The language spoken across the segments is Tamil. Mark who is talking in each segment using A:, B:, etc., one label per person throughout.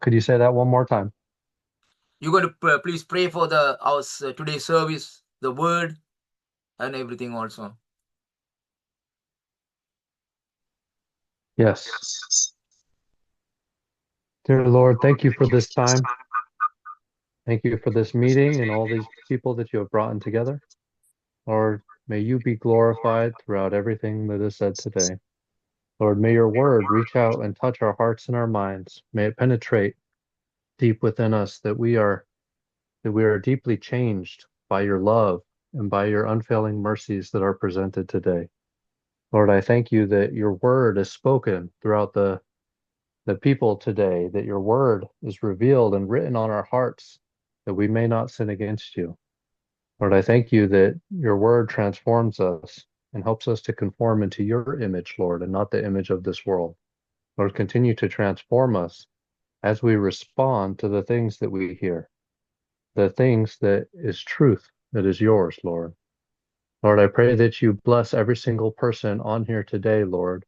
A: Could you say that one more time?
B: You're going to please pray for our today's service, the word, and everything also.
A: Yes. Dear Lord, thank you for this time. Thank you for this meeting and all these people that you have brought in together. Lord, may you be glorified throughout everything that is said today. Lord, may your word reach out and touch our hearts and our minds. May it penetrate deep within us that we are deeply changed by your love and by your unfailing mercies that are presented today. Lord, I thank you that your word is spoken throughout the people today, that your word is revealed and written on our hearts, that we may not sin against you. Lord, I thank you that your word transforms us and helps us to conform into your image, Lord, and not the image of this world. Lord, continue to transform us as we respond to the things that we hear, the things that is truth that is yours, Lord. Lord, I pray that you bless every single person on here today, Lord.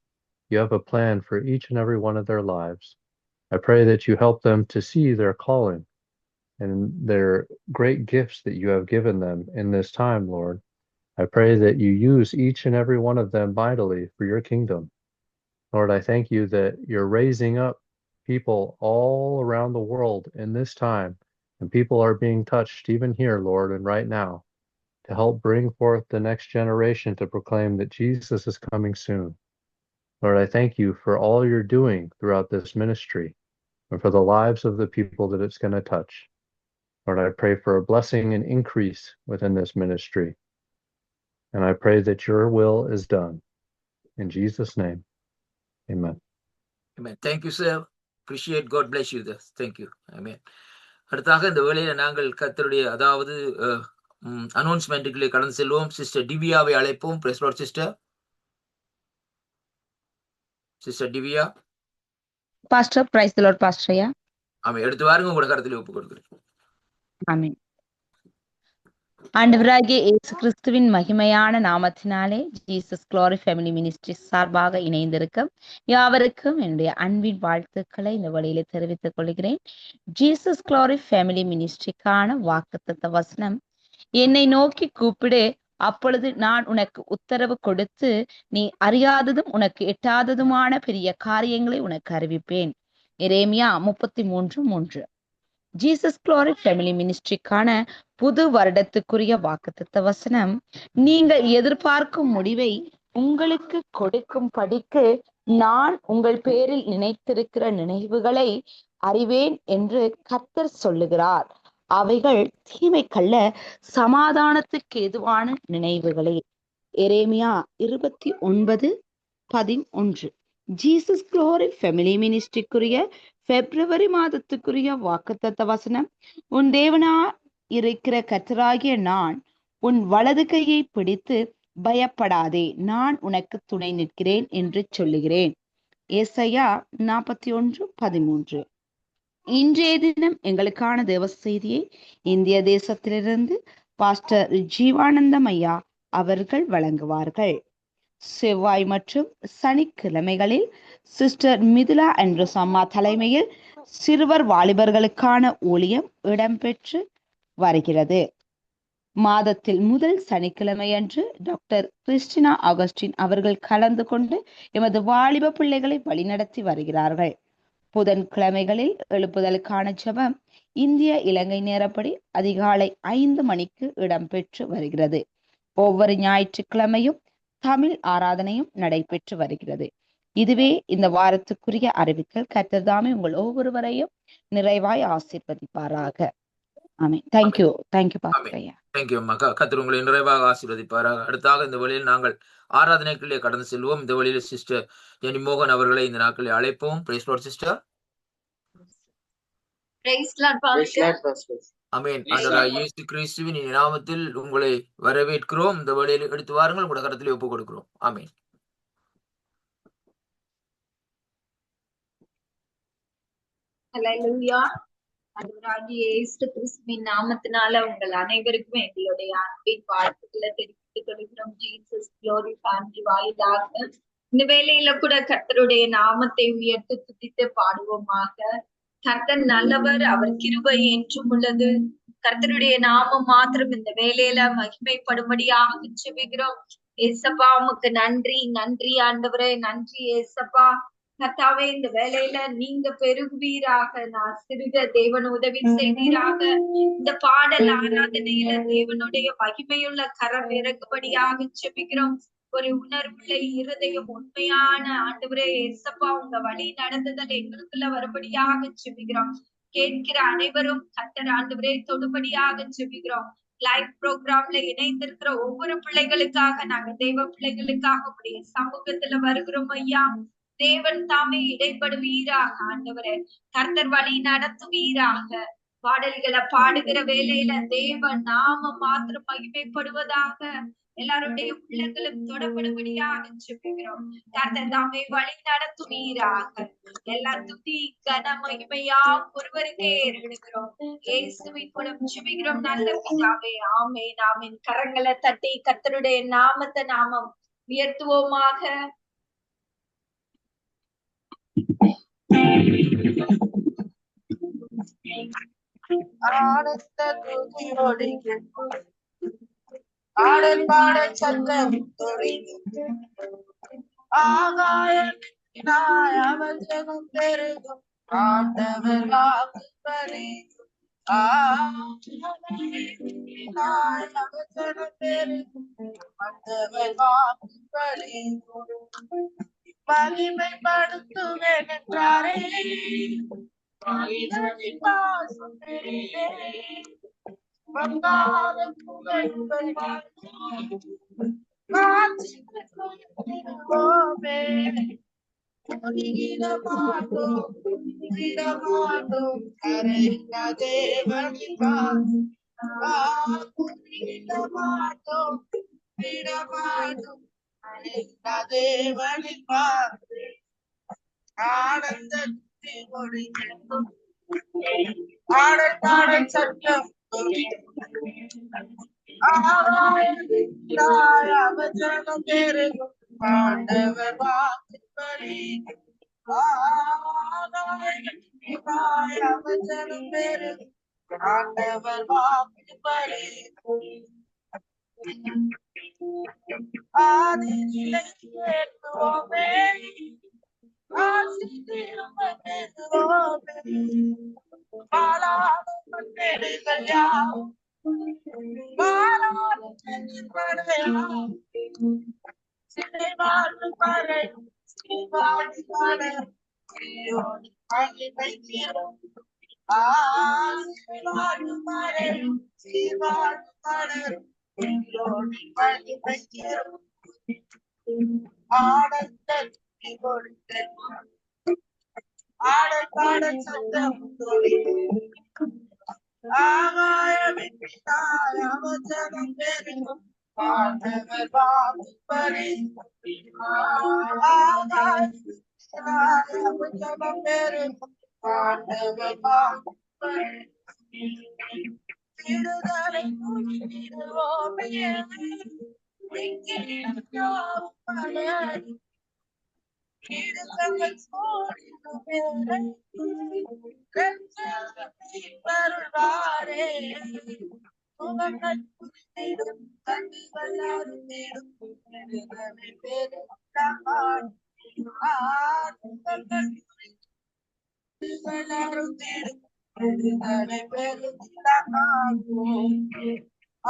A: You have a plan for each and every one of their lives. I pray that you help them to see their calling and their great gifts that you have given them in this time, Lord. I pray that you use each and every one of them mightily for your kingdom. Lord, I thank you that you're raising up people all around the world in this time, and people are being touched even here, Lord, and right now, to help bring forth the next generation to proclaim that Jesus is coming soon. Lord, I thank you for all you're doing throughout this ministry and for the lives of the people that it's going to touch. Lord, I pray for a blessing and increase within this ministry. And I pray that your will is done. In Jesus' name, amen.
B: Amen. Thank you, sir. Appreciate. God bless you. Thank you. Amen. அடுத்தாக இந்த வேளையில நாங்கள் கர்த்தருடைய அதாவது அனௌன்ஸ்மெண்ட்டுக்குள்ளே கடந்து செல்வோம். சிஸ்டர் டிவியாவை அழைப்போம். Praise lord sister. Sister Divya.
C: Pastor, praise the lord pastor ஐயா.
B: ஆமென். எடுத்து வாருங்க, உங்களோட கரத்திலே ஒப்பு கொடுக்கிறேன்.
C: ஆமென். ஆண்டவராகிய இயேசு கிறிஸ்துவின் மகிமையான நாமத்தினாலே ஜீசஸ் க்ளோரி ஃபேமிலி மினிஸ்ட்ரி சார்பாக இணைந்திருக்கும் யாவருக்கும் என்னுடைய அன்பின் வாழ்த்துக்களை இந்த வழியிலே தெரிவித்துக் கொள்கிறேன். ஜீசஸ் க்ளோரி ஃபேமிலி மினிஸ்ட்ரிக்கான வாக்குத்தத்த வசனம், என்னை நோக்கி கூப்பிடு, அப்பொழுது நான் உனக்கு உத்தரவு கொடுத்து நீ அறியாததும் உனக்கு எட்டாததுமான பெரிய காரியங்களை உனக்கு அறிவிப்பேன். எரேமியா 33:3. ஜீசஸ் க்ளோரி ஃபேமிலி மினிஸ்ட்ரிக்கான புது வருடத்துக்குரிய வாக்குத்தத்த வசனம், நீங்கள் எதிர்பார்க்கும் முடிவை உங்களுக்கு கொடுக்கும் படிக்கு நான் உங்கள் பேரில் நினைத்திருக்கிற நினைவுகளை அறிவேன் என்று கர்த்தர் சொல்லுகிறார். அவைகள் தீமைக்கல்ல, சமாதானத்துக்கு ஏதுவான நினைவுகளே. எரேமியா 29:11. ஜீசஸ் க்ளோரி ஃபேமிலி மினிஸ்ட்ரிக்குரிய பிப்ரவரி மாதத்துக்குரிய வாக்குத்தத்த வசனம், உன் தேவனா இருக்கிற கர்த்தராகிய நான் உன் வலது கையை பிடித்து பயப்படாதே, நான் உனக்கு துணை நிற்கிறேன் என்று சொல்லுகிறேன். ஏசாயா 41:13. இன்றைய தினம் எங்களுக்கான தேவ செய்தியை இந்திய தேசத்திலிருந்து பாஸ்டர் ஜீவானந்தம் ஐயா அவர்கள் வழங்குவார்கள். செவ்வாய் மற்றும் சனிக்கிழமைகளில் சிஸ்டர் மிதுலா ஆண்ட்ரூஸ் அம்மா தலைமையில் சிறுவர் வாலிபர்களுக்கான ஊழியம் இடம்பெற்று வருகிறது. மாதத்தில் முதல் சனிக்கிழமையன்று டாக்டர் கிறிஸ்டினா ஆகஸ்டின் அவர்கள் கலந்து கொண்டு எமது வாலிப பிள்ளைகளை வழிநடத்தி வருகிறார்கள். புதன்கிழமைகளில் எழுப்புதலுக்கான ஜெபம் இந்திய இலங்கை நேரப்படி அதிகாலை 5 மணிக்கு இடம்பெற்று வருகிறது. ஒவ்வொரு ஞாயிற்றுக்கிழமையும் தமிழ் ஆராதனையும் நடைபெற்று வருகிறது. இதுவே இந்த வாரத்துக்குரிய அறிவித்தல். கர்த்தர் தாமே உங்கள் ஒவ்வொருவரையும் நிறைவாய் ஆசீர்வதிப்பாராக. ஆமென். தேங்க்யூ பாஸ்டர் ஐயா.
B: தேங்க்யூ அம்மா. கர்த்தர் உங்களை நிறைவாக ஆசீர்வதிப்பாராக. அடுத்தாக இந்த வழியில் நாங்கள் ஆராதனைக்குள்ளே கடந்து செல்வோம். இந்த வழியில் சிஸ்டர் ஜெனி மோகன் அவர்களை இந்த நாட்களில் அழைப்போம். Praise lord sister.
D: Praise lord pastor.
B: ஆமென். ஆண்டவராகிய இயேசு கிறிஸ்துவின் நாமத்தில் உங்களை வரவேற்கிறோம். இந்த வழியில் எடுத்து வாருங்கள், உங்களுடைய கரத்திலே ஒப்புக் கொடுக்கிறோம். ஆமென்.
D: ஹல்லேலூயா. ஆண்டவராகிய இயேசு கிறிஸ்துவின் நாமத்தினால உங்கள் அனைவருக்கும் எங்களுடைய அன்பின் வாழ்த்துக்களை தெரிவித்துக் கொள்கிறோம். ஜீசஸ் க்ளோரி ஃபேமிலி வாயிலாக இந்த வேளையில கூட கர்த்தருடைய நாமத்தை உயர்த்தி துதித்து பாடுவோமாக. கர்த்தர் நல்லவர், அவர் கிருபை என்றும் உள்ளது. கர்த்தருடைய நாமம் மாத்திரம் இந்த வேளையில மகிமைப்படும்படியாக ஜெபிக்கிறோம். ஏசப்பா உமக்கு நன்றி, நன்றி ஆண்டவரே, நன்றி ஏசப்பா. கர்த்தாவே இந்த வேளையில நீங்க பெருகுவீராக, நான் சிறுக தேவன் உதவி செய்வீராக. இந்த பாடல் ஆராதனையில தேவனுடைய மகிமையுள்ள கரம் இறங்கும்படியாக ஜெபிக்கிறோம். ஒரு உணர்வுள்ள இருதயம் உண்மையான ஆண்டவரே ஏசப்பா உங்க வழி நடந்துதல் எங்களுக்குள்ள வரும்படியாக ஜெபிக்கிறோம். கேட்கிற அனைவரும் கர்த்தர் ஆண்டவரே தொடுபடியாக ஜெபிக்கிறோம். லைவ் ப்ரோக்ராம்ல இணைந்திருக்கிற ஒவ்வொரு பிள்ளைகளுக்காக நாங்க தெய்வ பிள்ளைகளுக்காக உடைய சமூகத்துல வருகிறோம் ஐயா. தேவன் தாமே இடைப்படுவீராக ஆண்டவரே, கர்த்தர் வழி நடத்துவீராக. பாடல்களை பாடுகிற வேளையில தேவ நாமம் மாத்திரம் மகிமைப்படுவதாக. எல்லாருடைய உள்ளங்களும் தொடப்படும்படியாக ஜெபிக்கிறோம். கர்த்தர் தாமே வழி நடத்துவீராக. எல்லா துதி கன மகிமையா ஒருவருக்கே ஏறெடுக்கிறோம். இயேசுவின் மூலம் ஜெபிக்கிறோம் நல்ல பிதாவே, ஆமென் ஆமென். கரங்களை தட்டி கர்த்தருடைய நாமத்தை நாமம் உயர்த்துவோமாக.
E: ஆனந்த துதியோடு ஆடல் பாடல் சத்தம் தொடங்கும். ஆகாயத்தினாய் அவர் ஜெகம் பெருகும். ஆண்டவர் வாக்கு பலிக்கும். ஆகாயத்தினாய் அவர் ஜெகம் பெருகும். ஆண்டவர் வாக்கு பலிக்கும். மகிமைப்படுத்துவேன் என்றாரே, மனிதனின் பாசம் பெரிதே. வந்தாத புகழ்கள் காட்சிடுவோமே. விடமாட்டோம் விடமாட்டோம் கரைந்த தேவனின் விடமாட்டோம் விடமாட்டோம் கரைந்த தேவனின் ஆனந்த மொழி ஆடல் பாடல் சட்டம் அவஜனம் பெருகும். ஆண்டவர் வாக்குப்படி அவஜனம் பெருகும். ஆண்டவர் வாக்குப்படி ஆதியிலே ஏற்றுவோமே. ஆசி திரும்ப பெறுவோமே. பாலாத பட்டேடுகள் யாவும் மாறாத படையாம். சிலை வாழ்வு பறை சிவாடி படை சியோனி மகிமை தீரும். சிவாடி பறை சிவாடி படை சியோனி மகிமை தீரும். ஆனந்த கொடுத்து ஆடல் பாடல் சத்தம் தொழில். ஆகாயத்தினாய் அவர் ஜெகம் பெருகும். ஆண்டவர் வாக்கு பலிக்கும். ஆகாயத்தினாய் அவர் ஜெகம் பெருகும். ஆண்டவர் வாக்கு பலிக்கும். விடுதலை குறிப்பிடுவோமே. வருவாரே புகழ்ந்திடும் கண்ணிகள் அருந்திடும்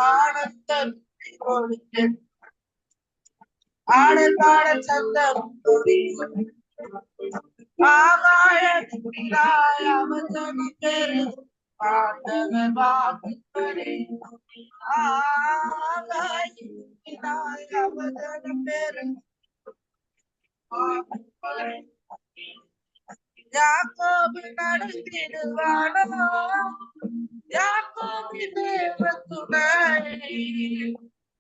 E: ஆனந்தத்தை கொடுத்து ஆடல் பாடல் சத்தம் ஆகாயத்தினாய் அவர் ஜெகம் பெருகும். ஆண்டவர் வாக்குப்படி ஆகாயத்தினாய் அவர் ஜெகம் பெருகும். யாக்கோபு நடத்திடுவானோ. யாக்கோபு தேவ துணை.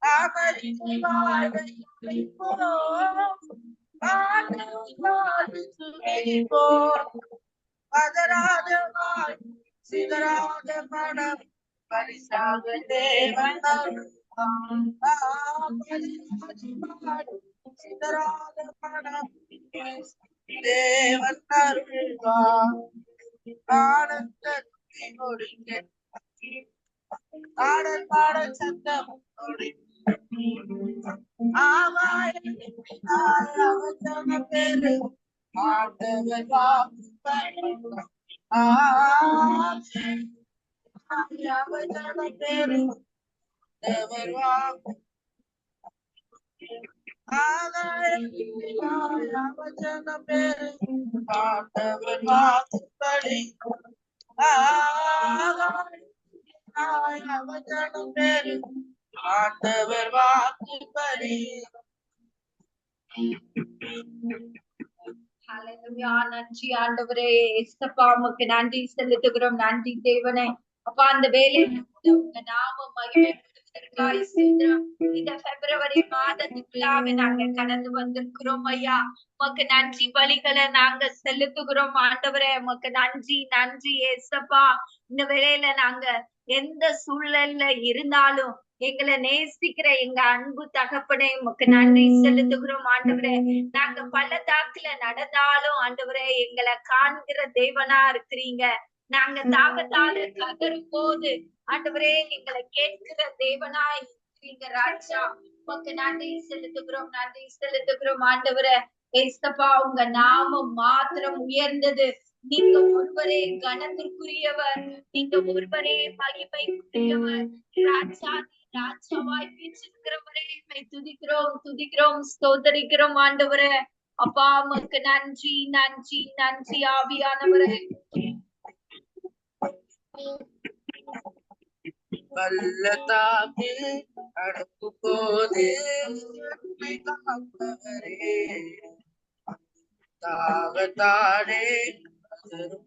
E: அவரின் வாழ்வை பதராத வாழ் சிதறாத மனம் பரிசாக தேவன் சிதறாத மனம் தேவன் அருள்வார் ஆனந்த ஒழிக்க ஆடல் பாடல் சத்தம் அவசன பேரு ஆண்டவர் அவசன பேரு வாக்கு அவசன பேரு ஆண்டவர் வாக்குப்படி அவசன பேரு ஆண்டவர் வாக்குப்படி.
D: நன்றி ஆண்டவரே. ஏசப்பா உமக்கு நன்றி செலுத்துகிறோம். நன்றி தேவனே. அப்பா அந்த வேலையில உங்க நாம மகிமைப்படுவதற்காய் செய்கிறோம். இந்த பிப்ரவரி மாதத்துக்குள்ளாக நாங்க கடந்து வந்திருக்கிறோம் ஐயா. உமக்கு நன்றி பலிகளை நாங்க செலுத்துகிறோம் ஆண்டவரே. உமக்கு நன்றி நன்றி ஏசப்பா. இந்த வேலையில நாங்க எந்த சூழல்ல இருந்தாலும் எங்களை நேசிக்கிற எங்க அன்பு தகப்பனே உமக்கு நன்றி செலுத்துகிறோம் ஆண்டவரே. நாங்க பள்ளத்தாக்குல நடந்தாலும் ஆண்டவரே எங்களை காண்கிற தேவனா இருக்கிறீங்க. நாங்க தாகத்தால கதறும் போது ஆண்டவரே எங்களை கேட்கிற தேவனா இருக்கிறீங்க ராஜா. உமக்கு நன்றி செலுத்துகிறோம் நன்றி செலுத்துகிறோம் ஆண்டவரே. ஏசப்பா உங்க நாமம் மாத்திரம் உயர்ந்தது. நீங்க ஒருவரே கனத்திற்குரியவர். நீங்க ஒருவரே மகிமைக்குரியவர். ராஜா ராஜாவாய் வீற்றிருக்கிறவரே துதிக்கிறோம் துதிக்கிறோம் ஸ்தோத்தரிக்கிறோம் ஆண்டவரே. அப்பா உமக்கு நன்றி நன்றி நன்றி ஆவியானவரே.
E: பள்ளத்தாக்கில் நடக்கும் போது காப்பவரே தாகத்தாடே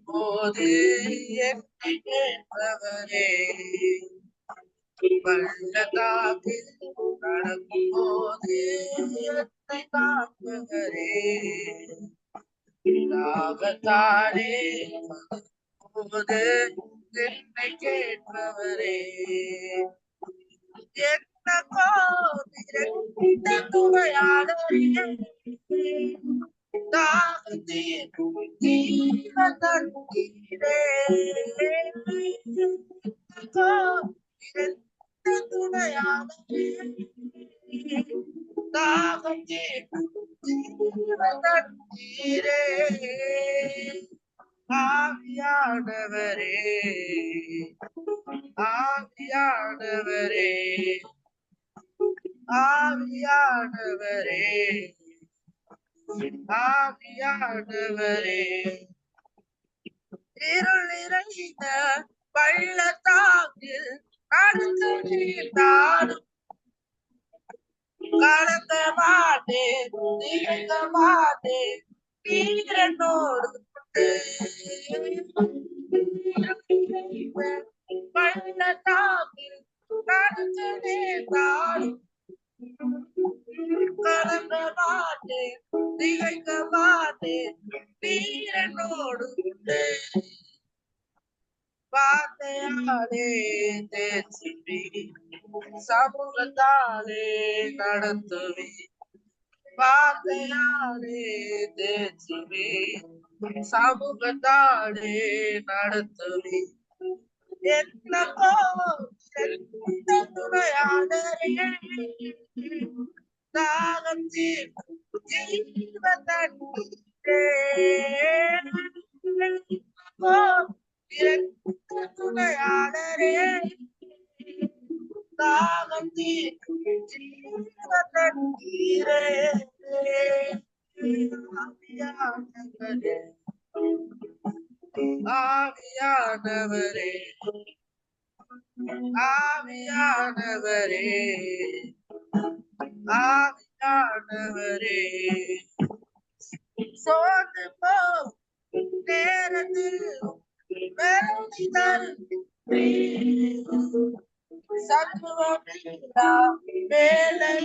E: போது என்னை கேட்பவரே பள்ளத்தாக்கில் நடக்கும் போது என்னை காப்பவரே தாகத்தாடே போது என்னை கேட்பவரே என்ன துணையாளரே ஆவியானவரே ஆவியானவரே ஆவியானவரே ஆவியானவரே இருள் நிறைந்த பள்ளத்தாக்கில் நடந்து நீர்த்தாடும் கலந்த மாட்டேன் திகழ்ந்த மாட்டேன் வீரனோடு பள்ளத்தாக்கில் நடந்து நீர்த்தாடும் கலந்த மாட்டேன் திகைக்க மாட்டேன் வீரனோடு வார்த்தையாலே தேற்றுவி சமூகத்தாலே நடத்துவி வார்த்தையாலே தேற்றுவி சமூகத்தாலே நடத்துவி என்னக்கோ துணையாளரே தாகத்தில் ஜீவ துணையாளரே தாகத்தில் ஜீவ தண்ணீரே ஆவியானவரே ஆவியானவரே ஆவியானவரே சோர்ந்து போ நேரத்தில் மெலடி தரும் சத்துவமில்லா வேலை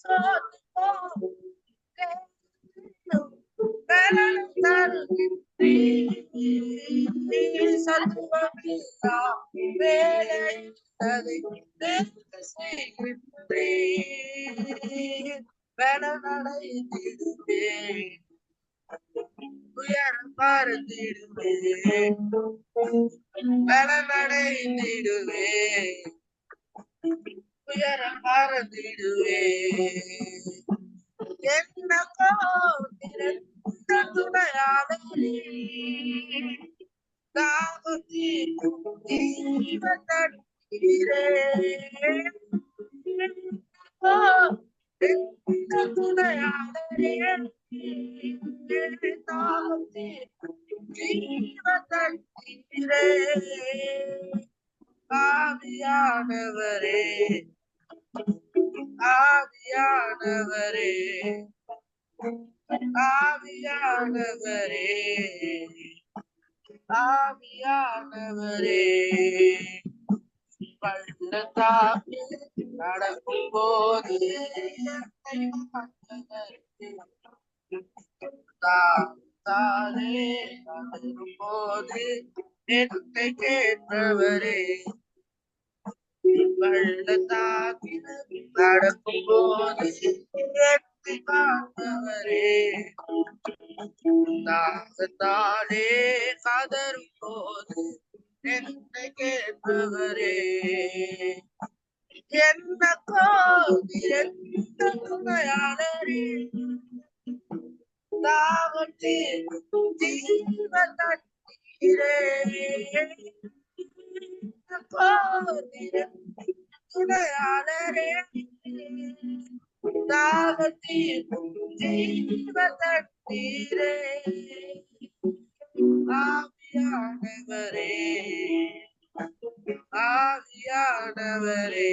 E: சோர்ந்து போ சத்துவமில்லா வேலை பலனடைந்திடுவேன் உயரம் பறந்திடுவேன் பலனடைந்திடுவேன் உயரம் பறந்திடுவேன் என்னக்கோ திறந்த துணையாளரே தாகத்தில் ஜீவன் தண்ணீரே துணையாளரே தாகத்தில் ஜீவன் தண்ணீரே ஆவியானவரே ஆவியானவரே ஆவியானவரே ஆவியானவரே பள்ளத்தாக்கில் நடக்கும் போது தானே நடக்கும் போது என்னை கேட்பவரே பள்ளத்தாக்கில் நடக்கும் போது என்னை காப்பவரே தாகத்தாலே கதரும் போது என்னை கேட்பவரே என்னக்கோ எந்த துணையாளரே தாகத்தில் ஜீவன் தண்ணீரே என்னக்கோ துணையாளரே தாகத்தில் ஜீவன் தண்ணீரே ஆவியானவரே ஆவியானவரே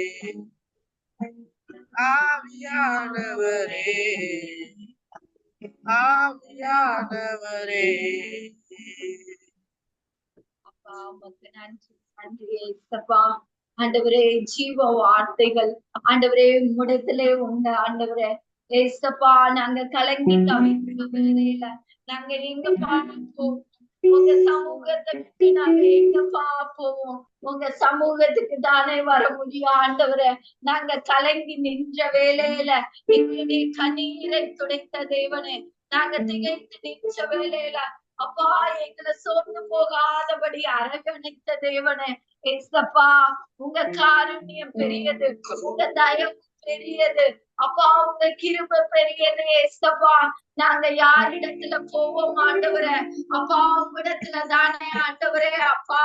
E: ஆவியானவரே ஆவியானவரே
D: அப்பா உமக்கு நன்றி நன்றி ஏசப்பா ஆண்டவரே ஜீவ வார்த்தைகள் ஆண்டவரே உம்மிடத்திலே உண்டு ஆண்டவரே ஏசப்பா நாங்க கலங்கி தவிக்கிற வேலையில நாங்க எங்க பார்ப்போம் உங்க சமூகத்தை விட்டு நாங்க எங்க பார்ப்போம் உங்க சமூகத்துக்கு தானே வர முடியும் ஆண்டவரே நாங்க கலங்கி நின்ற வேலையில எங்களுடைய கண்ணீரை துடைத்த தேவனே நாங்க திகைத்து நின்ற வேலையில அப்பா எங்களை சோர்ந்து போகாதபடி அரவணைத்த தேவனே ஏசப்பா உங்க காருண்யம் பெரியது உங்க தயவு பெரியது அப்பா உங்க கிருபை பெரியது ஏசப்பா நாங்க யாரிடத்துல போவோம் ஆண்டவரே அப்பா உங்களிடத்துல தானே ஆண்டவரே அப்பா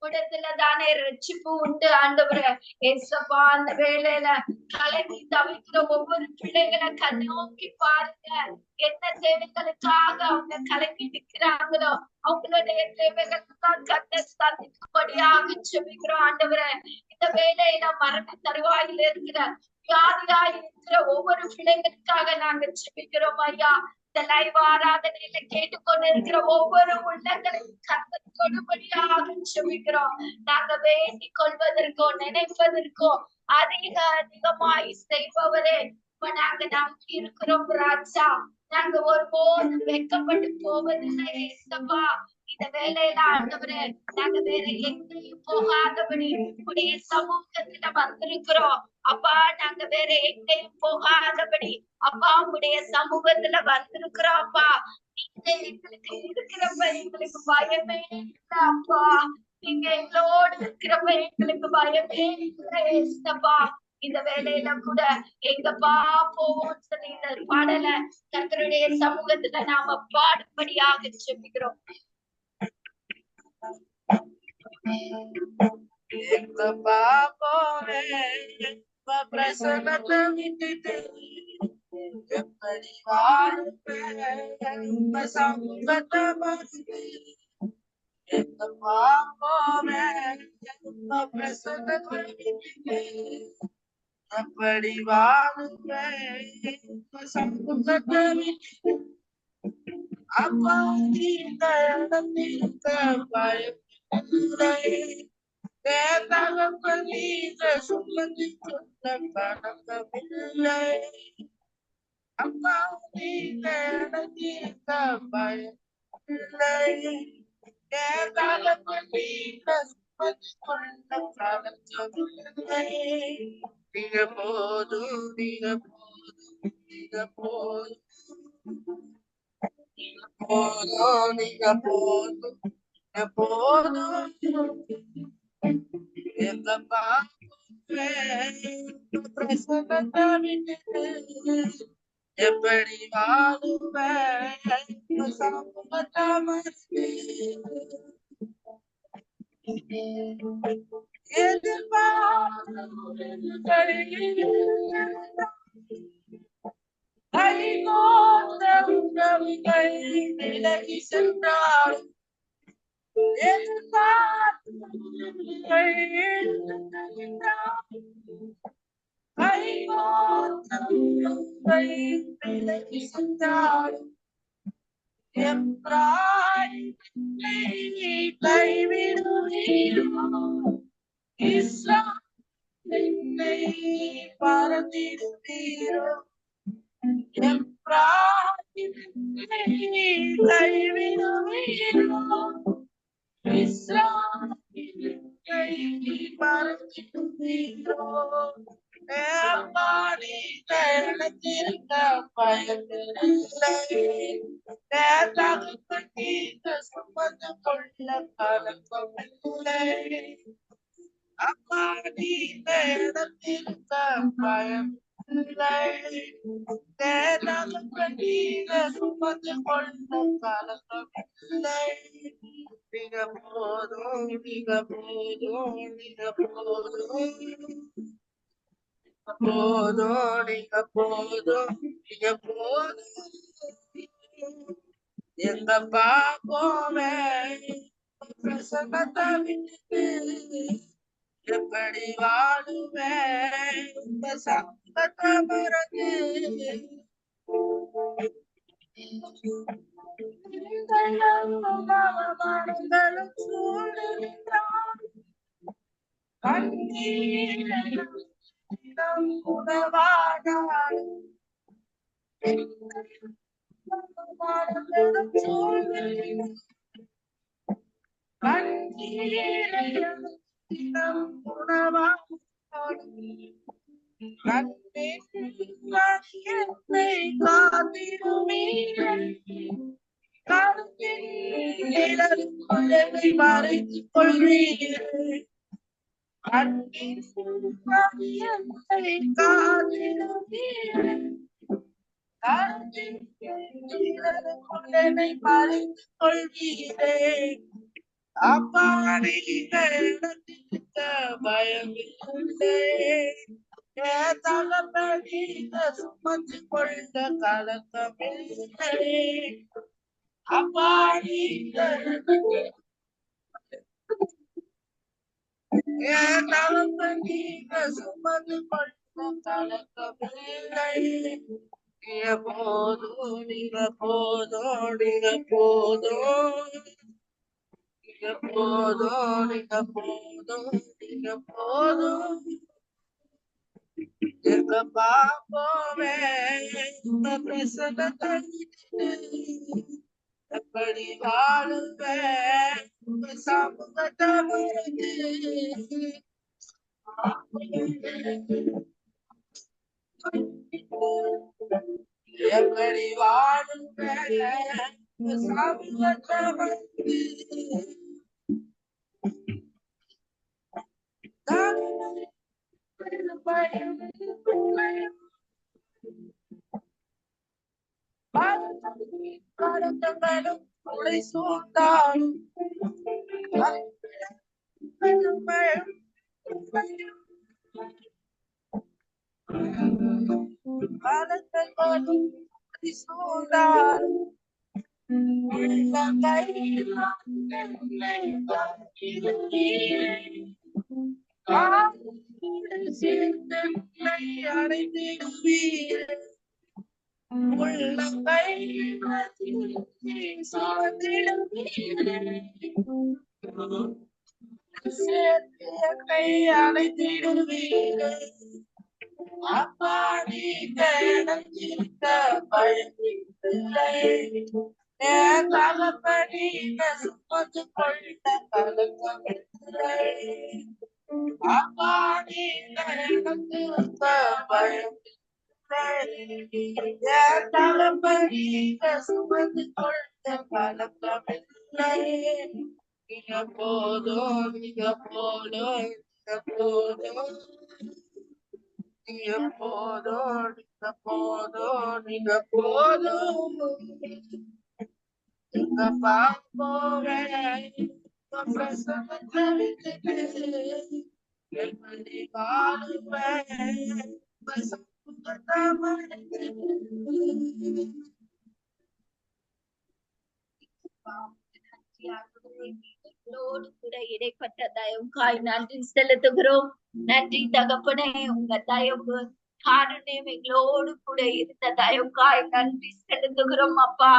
D: உங்களிடத்துல தானே ரட்சிப்பு உண்டு ஆண்டவரே ஏசப்பா அந்த வேலையில கலங்கி தவிக்கிற ஒவ்வொரு பிள்ளைகளை கண்ணோக்கி பாருங்க என்ன தேவைகளுக்காக அவங்க கலங்கி நிற்கிறாங்களோ அவங்களுடைய தேவைகளுக்காக கண்ணை சந்திக்கும்படியாக செபிக்கிறோம் ஆண்டவரே இந்த வேலையில மரண தருவாயில இருக்கிற வியாதியாய் இருக்கிற ஒவ்வொரு பிள்ளைகளுக்காக நாங்க செபிக்கிறோம் ஐயா இந்த லைவ் ஆராதனையில கேட்டுக்கொண்டு இருக்கிற ஒவ்வொரு உள்ளங்களையும் கத்த கொடுபடியாக செபிக்கிறோம் நாங்க வேண்டிக் கொள்வதற்கோ நினைப்பதற்கோ அதிகமாய் செய்பவரே நாங்க நம்பி இருக்கிறோம் ராஜா நாங்க ஒருபோதும் வெட்கப்பட்டு போவதில்லை ஏசப்பா இந்த வேலையில ஆண்டவரே நாங்க வேற எங்கேயும் போகாதபடி உடைய சமூகத்துல வந்திருக்கிறோம் அப்பா நாங்க வேற எங்கேயும் போகாதபடி அப்பா உடைய சமூகத்துல வந்திருக்கிறோம் அப்பா நீங்க எங்களுக்கு இருக்கிறப்ப எங்களுக்கு பயமே இல்லை அப்பா நீங்க எங்களோடு இருக்கிறப்ப எங்களுக்கு பயமே இல்லை ஏசப்பா இந்த வேலையில கூட எங்கப்பா போவோம் சொல்லி இந்த பாடல கர்த்தருடைய சமூகத்துல நாம பாடும்படியாக செபிக்கிறோம்
E: எங்கப்பா போவேன் பிரசன்னத்தை விட்டுட்டு எப்படி வாழ்ப்பேன் சமூகத்தை மறுத்து எங்கப்பா போவேன் பிரசன்னத்தை விட்டுட்டு எப்படி வாழ்ப்பேன் சமூகத்தை விட்டுட்டு அப்பா நீங்க இடத்திருக்க பயமில்லை நீங்க சுமதி கொண்ட பணமில்லை அப்பா நீங்க இடத்திருக்க பயமில்லை நீங்க சுமதி கொண்ட பணமில்லை நீங்க போதும் நீங்க போதும், நீங்க போதும், நீங்க போதும். எங்க பிரசனத்தை விட்டு எப்படி வாழுவேன் சமூகத்தை மறந்து விலகி சென்றால் விலகி சென்றால் கைவிடுவீரோ என்னை பறந்திடுவீரோ கைவிடுவீரோ பறந்திடுவீரோ இடத்திருக்க பயனில்லை சுமந்து கொள்ள கலக்கமில்லை அம்மா நீண்ட இடத்திருக்க பயமில்லை சுமந்து கொள்ள கலக்கமில்லை நீங்க போதும் நீங்க போதும் நீங்க போதும் போதும் நீங்க போதும் நீங்க போதும் எங்க பாப்போமே பிரசன்னத்தை விட்டு எப்படி வாழுவேன் இந்த சங்கத்தை மறந்து சூழ்நின்றான் கண்ணீரம் உணவானான் கண்ணீரம் உணவானான் என்னை காத்திடுவீர்கள் கருத்தை மறைத்துக் கொள்வீர்கள் என்னை காத்திடுவீர்கள் என்னை மறைத்துக் கொள்வீர்கள் அப்பா நீங்க பயமில்லை தகப்பனீங்க சுமந்து கொண்ட கலக்கமில்லை அப்பா நீங்க தகப்பனீங்க சுமந்து கொண்ட கலக்கமில்லை நீங்க போதும் நீங்க போதும் நீங்க போதும் நீங்க போதும் நீங்க போதும் நீங்க போதும் எங்க பாப்போமே பிரசனத்தை எப்படி வாழுவேன் சமூகத்தை மறந்து எப்படி வாழுவேன் சமூகத்தை மறந்து கடந்தங்களும் உலை சூழ்ந்தாலும் சூழ்ந்தாலும் அடைந்திடுவீர் உள்ளங்கை சேர்க்கை அடைந்திடுவீர் அப்பா நீங்க இடத்திருக்க பயமில்லை தகப்பனீங்க சுமந்து கொண்ட கலக்கமில்லை அப்பா நீங்க இடத்திருக்க பயமில்லை தலைமையில சுமந்து கொண்ட பழக்கமில்லை. நீங்க போதும், நீங்க போதும், நீங்க போதும், நீங்க போதும், நீங்க போதும், நீங்க போதும். நீங்க பார்ப்போவேன் பிரசவத்தை விட்டுட்டு எப்படி வாழுவேன்
D: எங்களோடு கூட இடைப்பட்ட தயவுக்காய் நன்றி செலுத்துகிறோம். நன்றி தகப்பனே, உங்க தயவு காருண்யம் எங்களோடு கூட இருந்த தயவுக்காய் நன்றி செலுத்துகிறோம் அப்பா.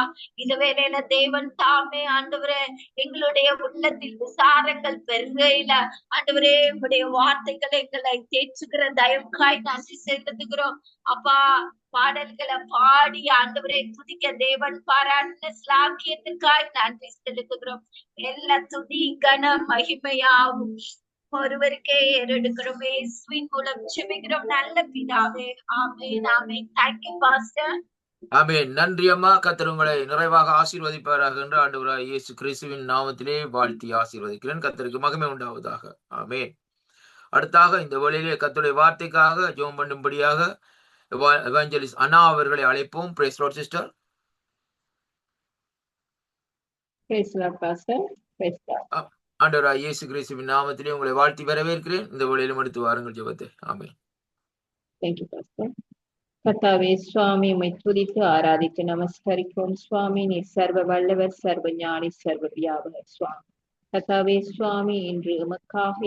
D: இந்த வேளையில தேவன் தாமே ஆண்டவரே எங்களுடைய உள்ளத்தில் விசாரங்கள் பெருகையில ஆண்டவரே உங்களுடைய வார்த்தைகளை எங்களை தேற்றுகிற தயவுக்காய் நன்றி செலுத்துகிறோம் அப்பா. பாடல்களை பாடி ஆண்டவரை துதிக்க தேவன் பாராட்டின ஸ்லாக்கியத்துக்காய் நன்றி செலுத்துகிறோம். எல்லா துதி கன மகிமையாவும் ஒருவருக்கே ஏறெடுக்கிறோம். இயேசுவின் மூலம் ஜெபிக்கிறோம் நல்ல பிதாவே. ஆமென், ஆமென். Thank you pastor.
B: ஆமென். நன்றி அம்மா. கர்த்தர் உங்களை நிறைவாக ஆசீர்வதிப்பாராக என்று ஆண்டவராய் இயேசு கிறிஸ்துவின் நாமத்திலே வாழ்த்தி ஆசீர்வதிக்கிறேன். கர்த்தருக்கு மகிமை உண்டாவதாக. ஆமென். அடுத்தாக இந்த வேளையிலே கர்த்தருடைய வார்த்தைக்காக ஜெபம் பண்ணும்படியாக எவாஞ்சலிஸ்ட் அண்ணா அவர்களை அழைப்போம். Praise lord sister.
C: Praise the Lord, Pastor. Praise God.
B: ஆண்டவராய் இயேசு கிறிஸ்துவின் நாமத்திலே உங்களை வாழ்த்தி வரவேற்கிறேன். இந்த வேளையிலும் எடுத்து வாருங்கள் ஜெபத்தை. ஆமென்.
C: Thank you, Pastor. கர்த்தாவே சுவாமி, உம்மை துதித்து ஆராதித்து நமஸ்கரிக்கிறோம் சுவாமி. நீர் சர்வ வல்லவர், சர்வ ஞானி, சர்வ வியாபகர் சுவாமி. கர்த்தாவே சுவாமி, இன்று எமக்காக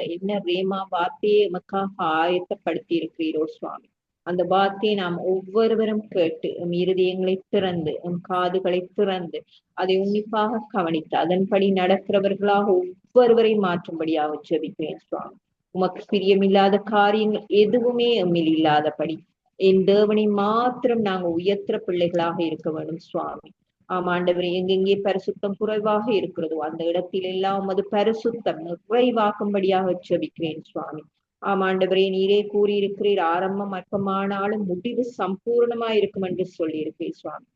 C: என்ன ரேமா வார்த்தையை எமக்காக ஆயத்தப்படுத்தி இருக்கிறீரோ சுவாமி. அந்த வார்த்தையை நாம் ஒவ்வொருவரும் கேட்டு எம் இருதயங்களை திறந்து எம் காதுகளை திறந்து அதை உன்னிப்பாக கவனித்து அதன்படி நடக்கிறவர்களாக ஒவ்வொருவரையும் மாற்றும்படியாக ஜெபிக்கிறேன் சுவாமி. உமக்கு பிரியமில்லாத காரியங்கள் எதுவுமே எம்மில் இல்லாதபடி என் தேவனை மாத்திரம் நாங்கள் உயர்த்துற பிள்ளைகளாக இருக்க வேண்டும் சுவாமி. ஆமாண்டவரே, எங்கெங்கே பரிசுத்தம் குறைவாக இருக்கிறதோ அந்த இடத்தில் எல்லாம் உமது பரிசுத்தம் நிறைவாக்கும்படியாக ஜெபிக்கிறேன் சுவாமி. ஆமாண்டவரே, நீரே கூறியிருக்கிறீர், ஆரம்பம் அற்பமானாலும் முடிவு சம்பூர்ணமா இருக்கும் என்று சொல்லி இருக்கிறீர் சுவாமி.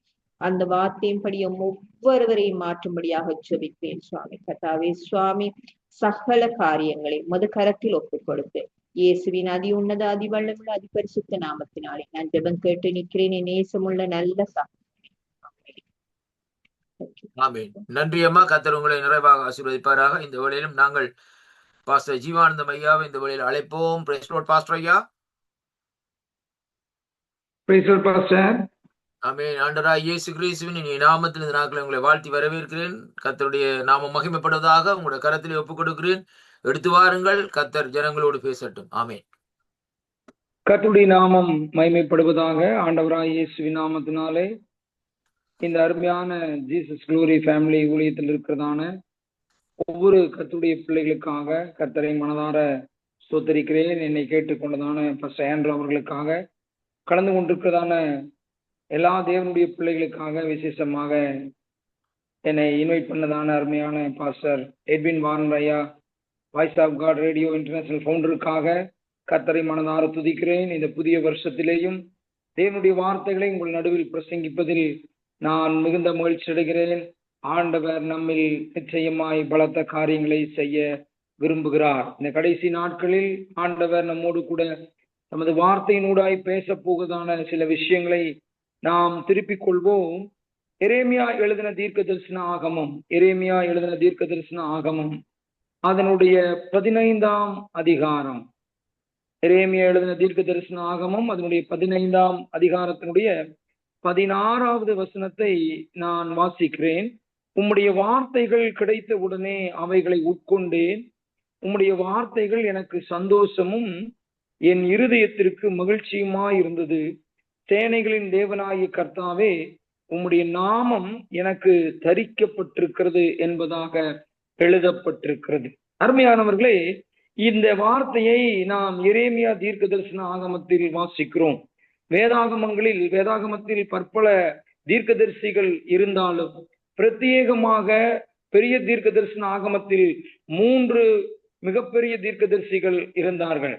C: அந்த வார்த்தையின்படி ஒவ்வொருவரையும் மாற்றும்படியாக ஜெபிக்கிறேன் சுவாமி. கர்த்தாவே சுவாமி, சகல காரியங்களை உமது கரத்தில் ஒப்புக் கொடுத்து இயேசுவின் அதி உன்னத அதி வல்லமுள்ள அதி பரிசுத்த நாமத்தினாலே நான் ஜெபம் கேட்டு நிற்கிறேன். என் நேசமுள்ள நல்ல
B: ஆமென். நன்றி அம்மா. கர்த்தர் உங்களை நிறைவாக ஆசீர்வதிப்பாராக. இந்த வேளையிலும் நாங்கள் பாஸ்டர் ஜீவானந்தம் ஐயாவை இந்த வேளையில் அழைப்போம். பிரைஸ் லார்ட் பாஸ்டர் ஐயா.
F: Praise lord pastor.
B: ஆமென். ஆண்டவராய் இயேசு கிறிஸ்துவின் இனிய நாமத்தில் இந்த நாட்களை உங்களை வாழ்த்தி வரவேற்கிறேன். கர்த்தருடைய நாமம் மகிமைப்படுவதாக உங்களுடைய கரத்திலே ஒப்புக் கொடுக்கிறேன். எடுத்து வாருங்கள். கர்த்தர் ஜனங்களோடு பேசட்டும். ஆமென்.
F: கர்த்தருடைய நாமம் மகிமைப்படுவதாக. ஆண்டவராய் இயேசுவின் நாமத்தினாலே இந்த அருமையான ஜீசஸ் க்ளோரி ஃபேமிலி ஊழியத்தில் இருக்கிறதான ஒவ்வொரு கர்த்தருடைய பிள்ளைகளுக்காக கர்த்தரை மனதார ஸ்தோத்தரிக்கிறேன். என்னை கேட்டுக்கொண்டதான பாஸ்டர் ஆண்ட்ரூ அவர்களுக்காக, கலந்து கொண்டிருக்கிறதான எல்லா தேவனுடைய பிள்ளைகளுக்காக, விசேஷமாக என்னை இன்வைட் பண்ணதான அருமையான பாஸ்டர் எட்வின் வாரன் ஐயா, voice of God radio international ஃபவுண்டருக்காக கர்த்தரை மனதார துதிக்கிறேன். இந்த புதிய வருஷத்திலேயும் தேவனுடைய வார்த்தைகளை உங்கள் நடுவில் பிரசங்கிப்பதில் நான் மிகுந்த மகிழ்ச்சி அடைகிறேன். ஆண்டவர் நம்மில் நிச்சயமாய் பலத்த காரியங்களை செய்ய விரும்புகிறார். இந்த கடைசி நாட்களில் ஆண்டவர் நம்மோடு கூட நமது வார்த்தையினூடாய் பேச போவதான சில விஷயங்களை நாம் திருப்பிக் கொள்வோம். எரேமியா எழுதின தீர்க்க தரிசன ஆகமம் அதனுடைய 15ஆம் அதிகாரம். எரேமியா எழுதின தீர்க்க தரிசன ஆகமம் அதனுடைய 15ஆம் அதிகாரத்தினுடைய 16வது வசனத்தை நான் வாசிக்கிறேன். உம்முடைய வார்த்தைகள் கிடைத்த உடனே அவைகளை உட்கொண்டேன். உம்முடைய வார்த்தைகள் எனக்கு சந்தோஷமும் என் இருதயத்திற்கு மகிழ்ச்சியுமாய் இருந்தது. சேனைகளின் தேவனாகிய கர்த்தாவே, உம்முடைய நாமம் எனக்கு தரிக்கப்பட்டிருக்கிறது என்பதாக எழுதப்பட்டிருக்கிறது. அருமையானவர்களே, இந்த வார்த்தையை நாம் எரேமியா தீர்க்க தரிசன ஆகமத்தில் வாசிக்கிறோம். வேதாகமத்தில் பற்பல தீர்க்கதரிசிகள் இருந்தாலும் பிரத்யேகமாக பெரிய தீர்க்க தரிசன ஆகமத்தில் 3 மிகப்பெரிய தீர்க்கதரிசிகள் இருந்தார்கள்.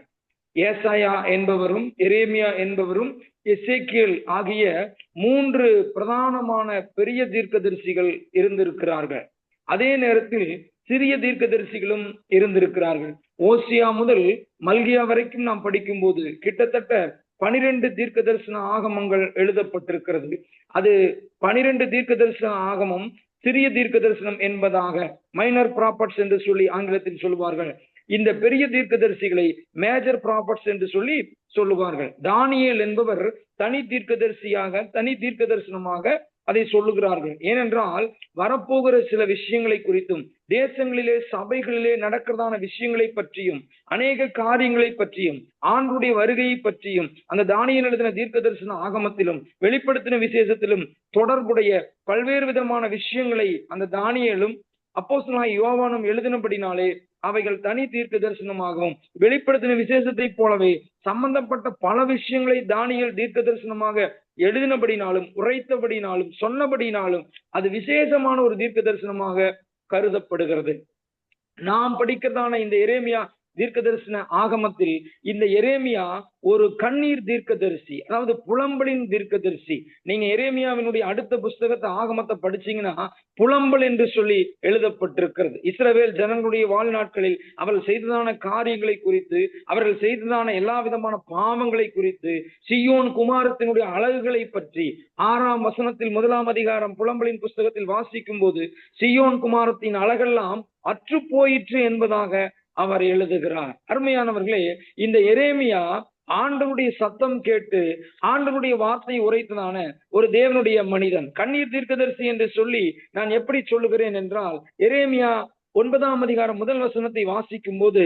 F: ஏசாயா என்பவரும் எரேமியா என்பவரும் எசேக்கியேல் ஆகிய 3 பிரதானமான பெரிய தீர்க்கதரிசிகள் இருந்திருக்கிறார்கள். அதே நேரத்தில் சிறிய தீர்க்கதரிசிகளும் இருந்திருக்கிறார்கள். ஓசியா முதல் மல்கியா வரைக்கும் நாம் படிக்கும் போது கிட்டத்தட்ட 12 தீர்க்க தரிசன ஆகமங்கள் எழுதப்பட்டிருக்கிறது. அது 12 தீர்க்க தரிசன ஆகமம் சிறிய தீர்க்க தரிசனம் என்பதாக மைனர் ப்ராப்பர்ட்ஸ் என்று சொல்லி ஆங்கிலத்தில் சொல்லுவார்கள். இந்த பெரிய தீர்க்கதரிசிகளை மேஜர் ப்ராப்பர்ட்ஸ் என்று சொல்லி சொல்லுவார்கள். தானியேல் என்பவர் தனி தீர்க்கதரிசியாக தனி தீர்க்க தரிசனமாக அதை சொல்லுகிறார்கள். ஏனென்றால் வரப்போகிற சில விஷயங்களை குறித்தும் தேசங்களிலே சபைகளிலே நடக்கிறதான விஷயங்களை பற்றியும் அநேக காரியங்களை பற்றியும் ஆண்டுடைய வருகையை பற்றியும் அந்த தானியேல் எழுதின தீர்க்க தரிசன ஆகமத்திலும் வெளிப்படுத்தின விசேஷத்திலும் தொடர்புடைய பல்வேறு விதமான விஷயங்களை அந்த தானியேலும் அப்போஸ்தலனாகிய யோவானும் எழுதினபடினாலே அவைகள் தனி தீர்க்க தரிசனமாகவும் வெளிப்படுத்தின விசேஷத்தை போலவே சம்பந்தப்பட்ட பல விஷயங்களை தானியேல் தீர்க்க தரிசனமாக எழுதினபடினாலும் உரைத்தபடினாலும் சொன்னபடினாலும் அது விசேஷமான ஒரு தீர்க்க தரிசனமாக கருதப்படுகிறது. நாம் படிக்கிறதான இந்த எரேமியா தீர்க்க தரிசன ஆகமத்தில் இந்த எரேமியா ஒரு கண்ணீர் தீர்க்கதரிசி, அதாவது புலம்பலின் தீர்க்கதரிசி. நீங்க எரேமியாவினுடைய அடுத்த புஸ்தகத்தை ஆகமத்தை படிச்சீங்கன்னா புலம்பல் என்று சொல்லி எழுதப்பட்டிருக்கிறது. இஸ்ரவேல் ஜனங்களுடைய வாழ்நாட்களில் அவர்கள் செய்ததான காரியங்களை குறித்து, அவர்கள் செய்ததான எல்லா விதமான பாவங்களை குறித்து, சீயோன் குமாரத்தினுடைய அழகுகளை பற்றி 6ஆம் வசனத்தில் 1ஆம் அதிகாரம் புலம்பலின் புஸ்தகத்தில் வாசிக்கும் போது சீயோன் குமாரத்தின் அழகெல்லாம் அற்று போயிற்று என்பதாக அவர் எழுதுகிறார். அருமையானவர்களே, இந்த எரேமியா ஆண்டவருடைய சத்தம் கேட்டு ஆண்டவருடைய வார்த்தை உரைத்ததான ஒரு தேவனுடைய மனிதன். கண்ணீர் தீர்க்கதரிசி என்று சொல்லி நான் எப்படி சொல்லுகிறேன் என்றால், எரேமியா 9ஆம் அதிகாரம் 1 வசனத்தை வாசிக்கும் போது,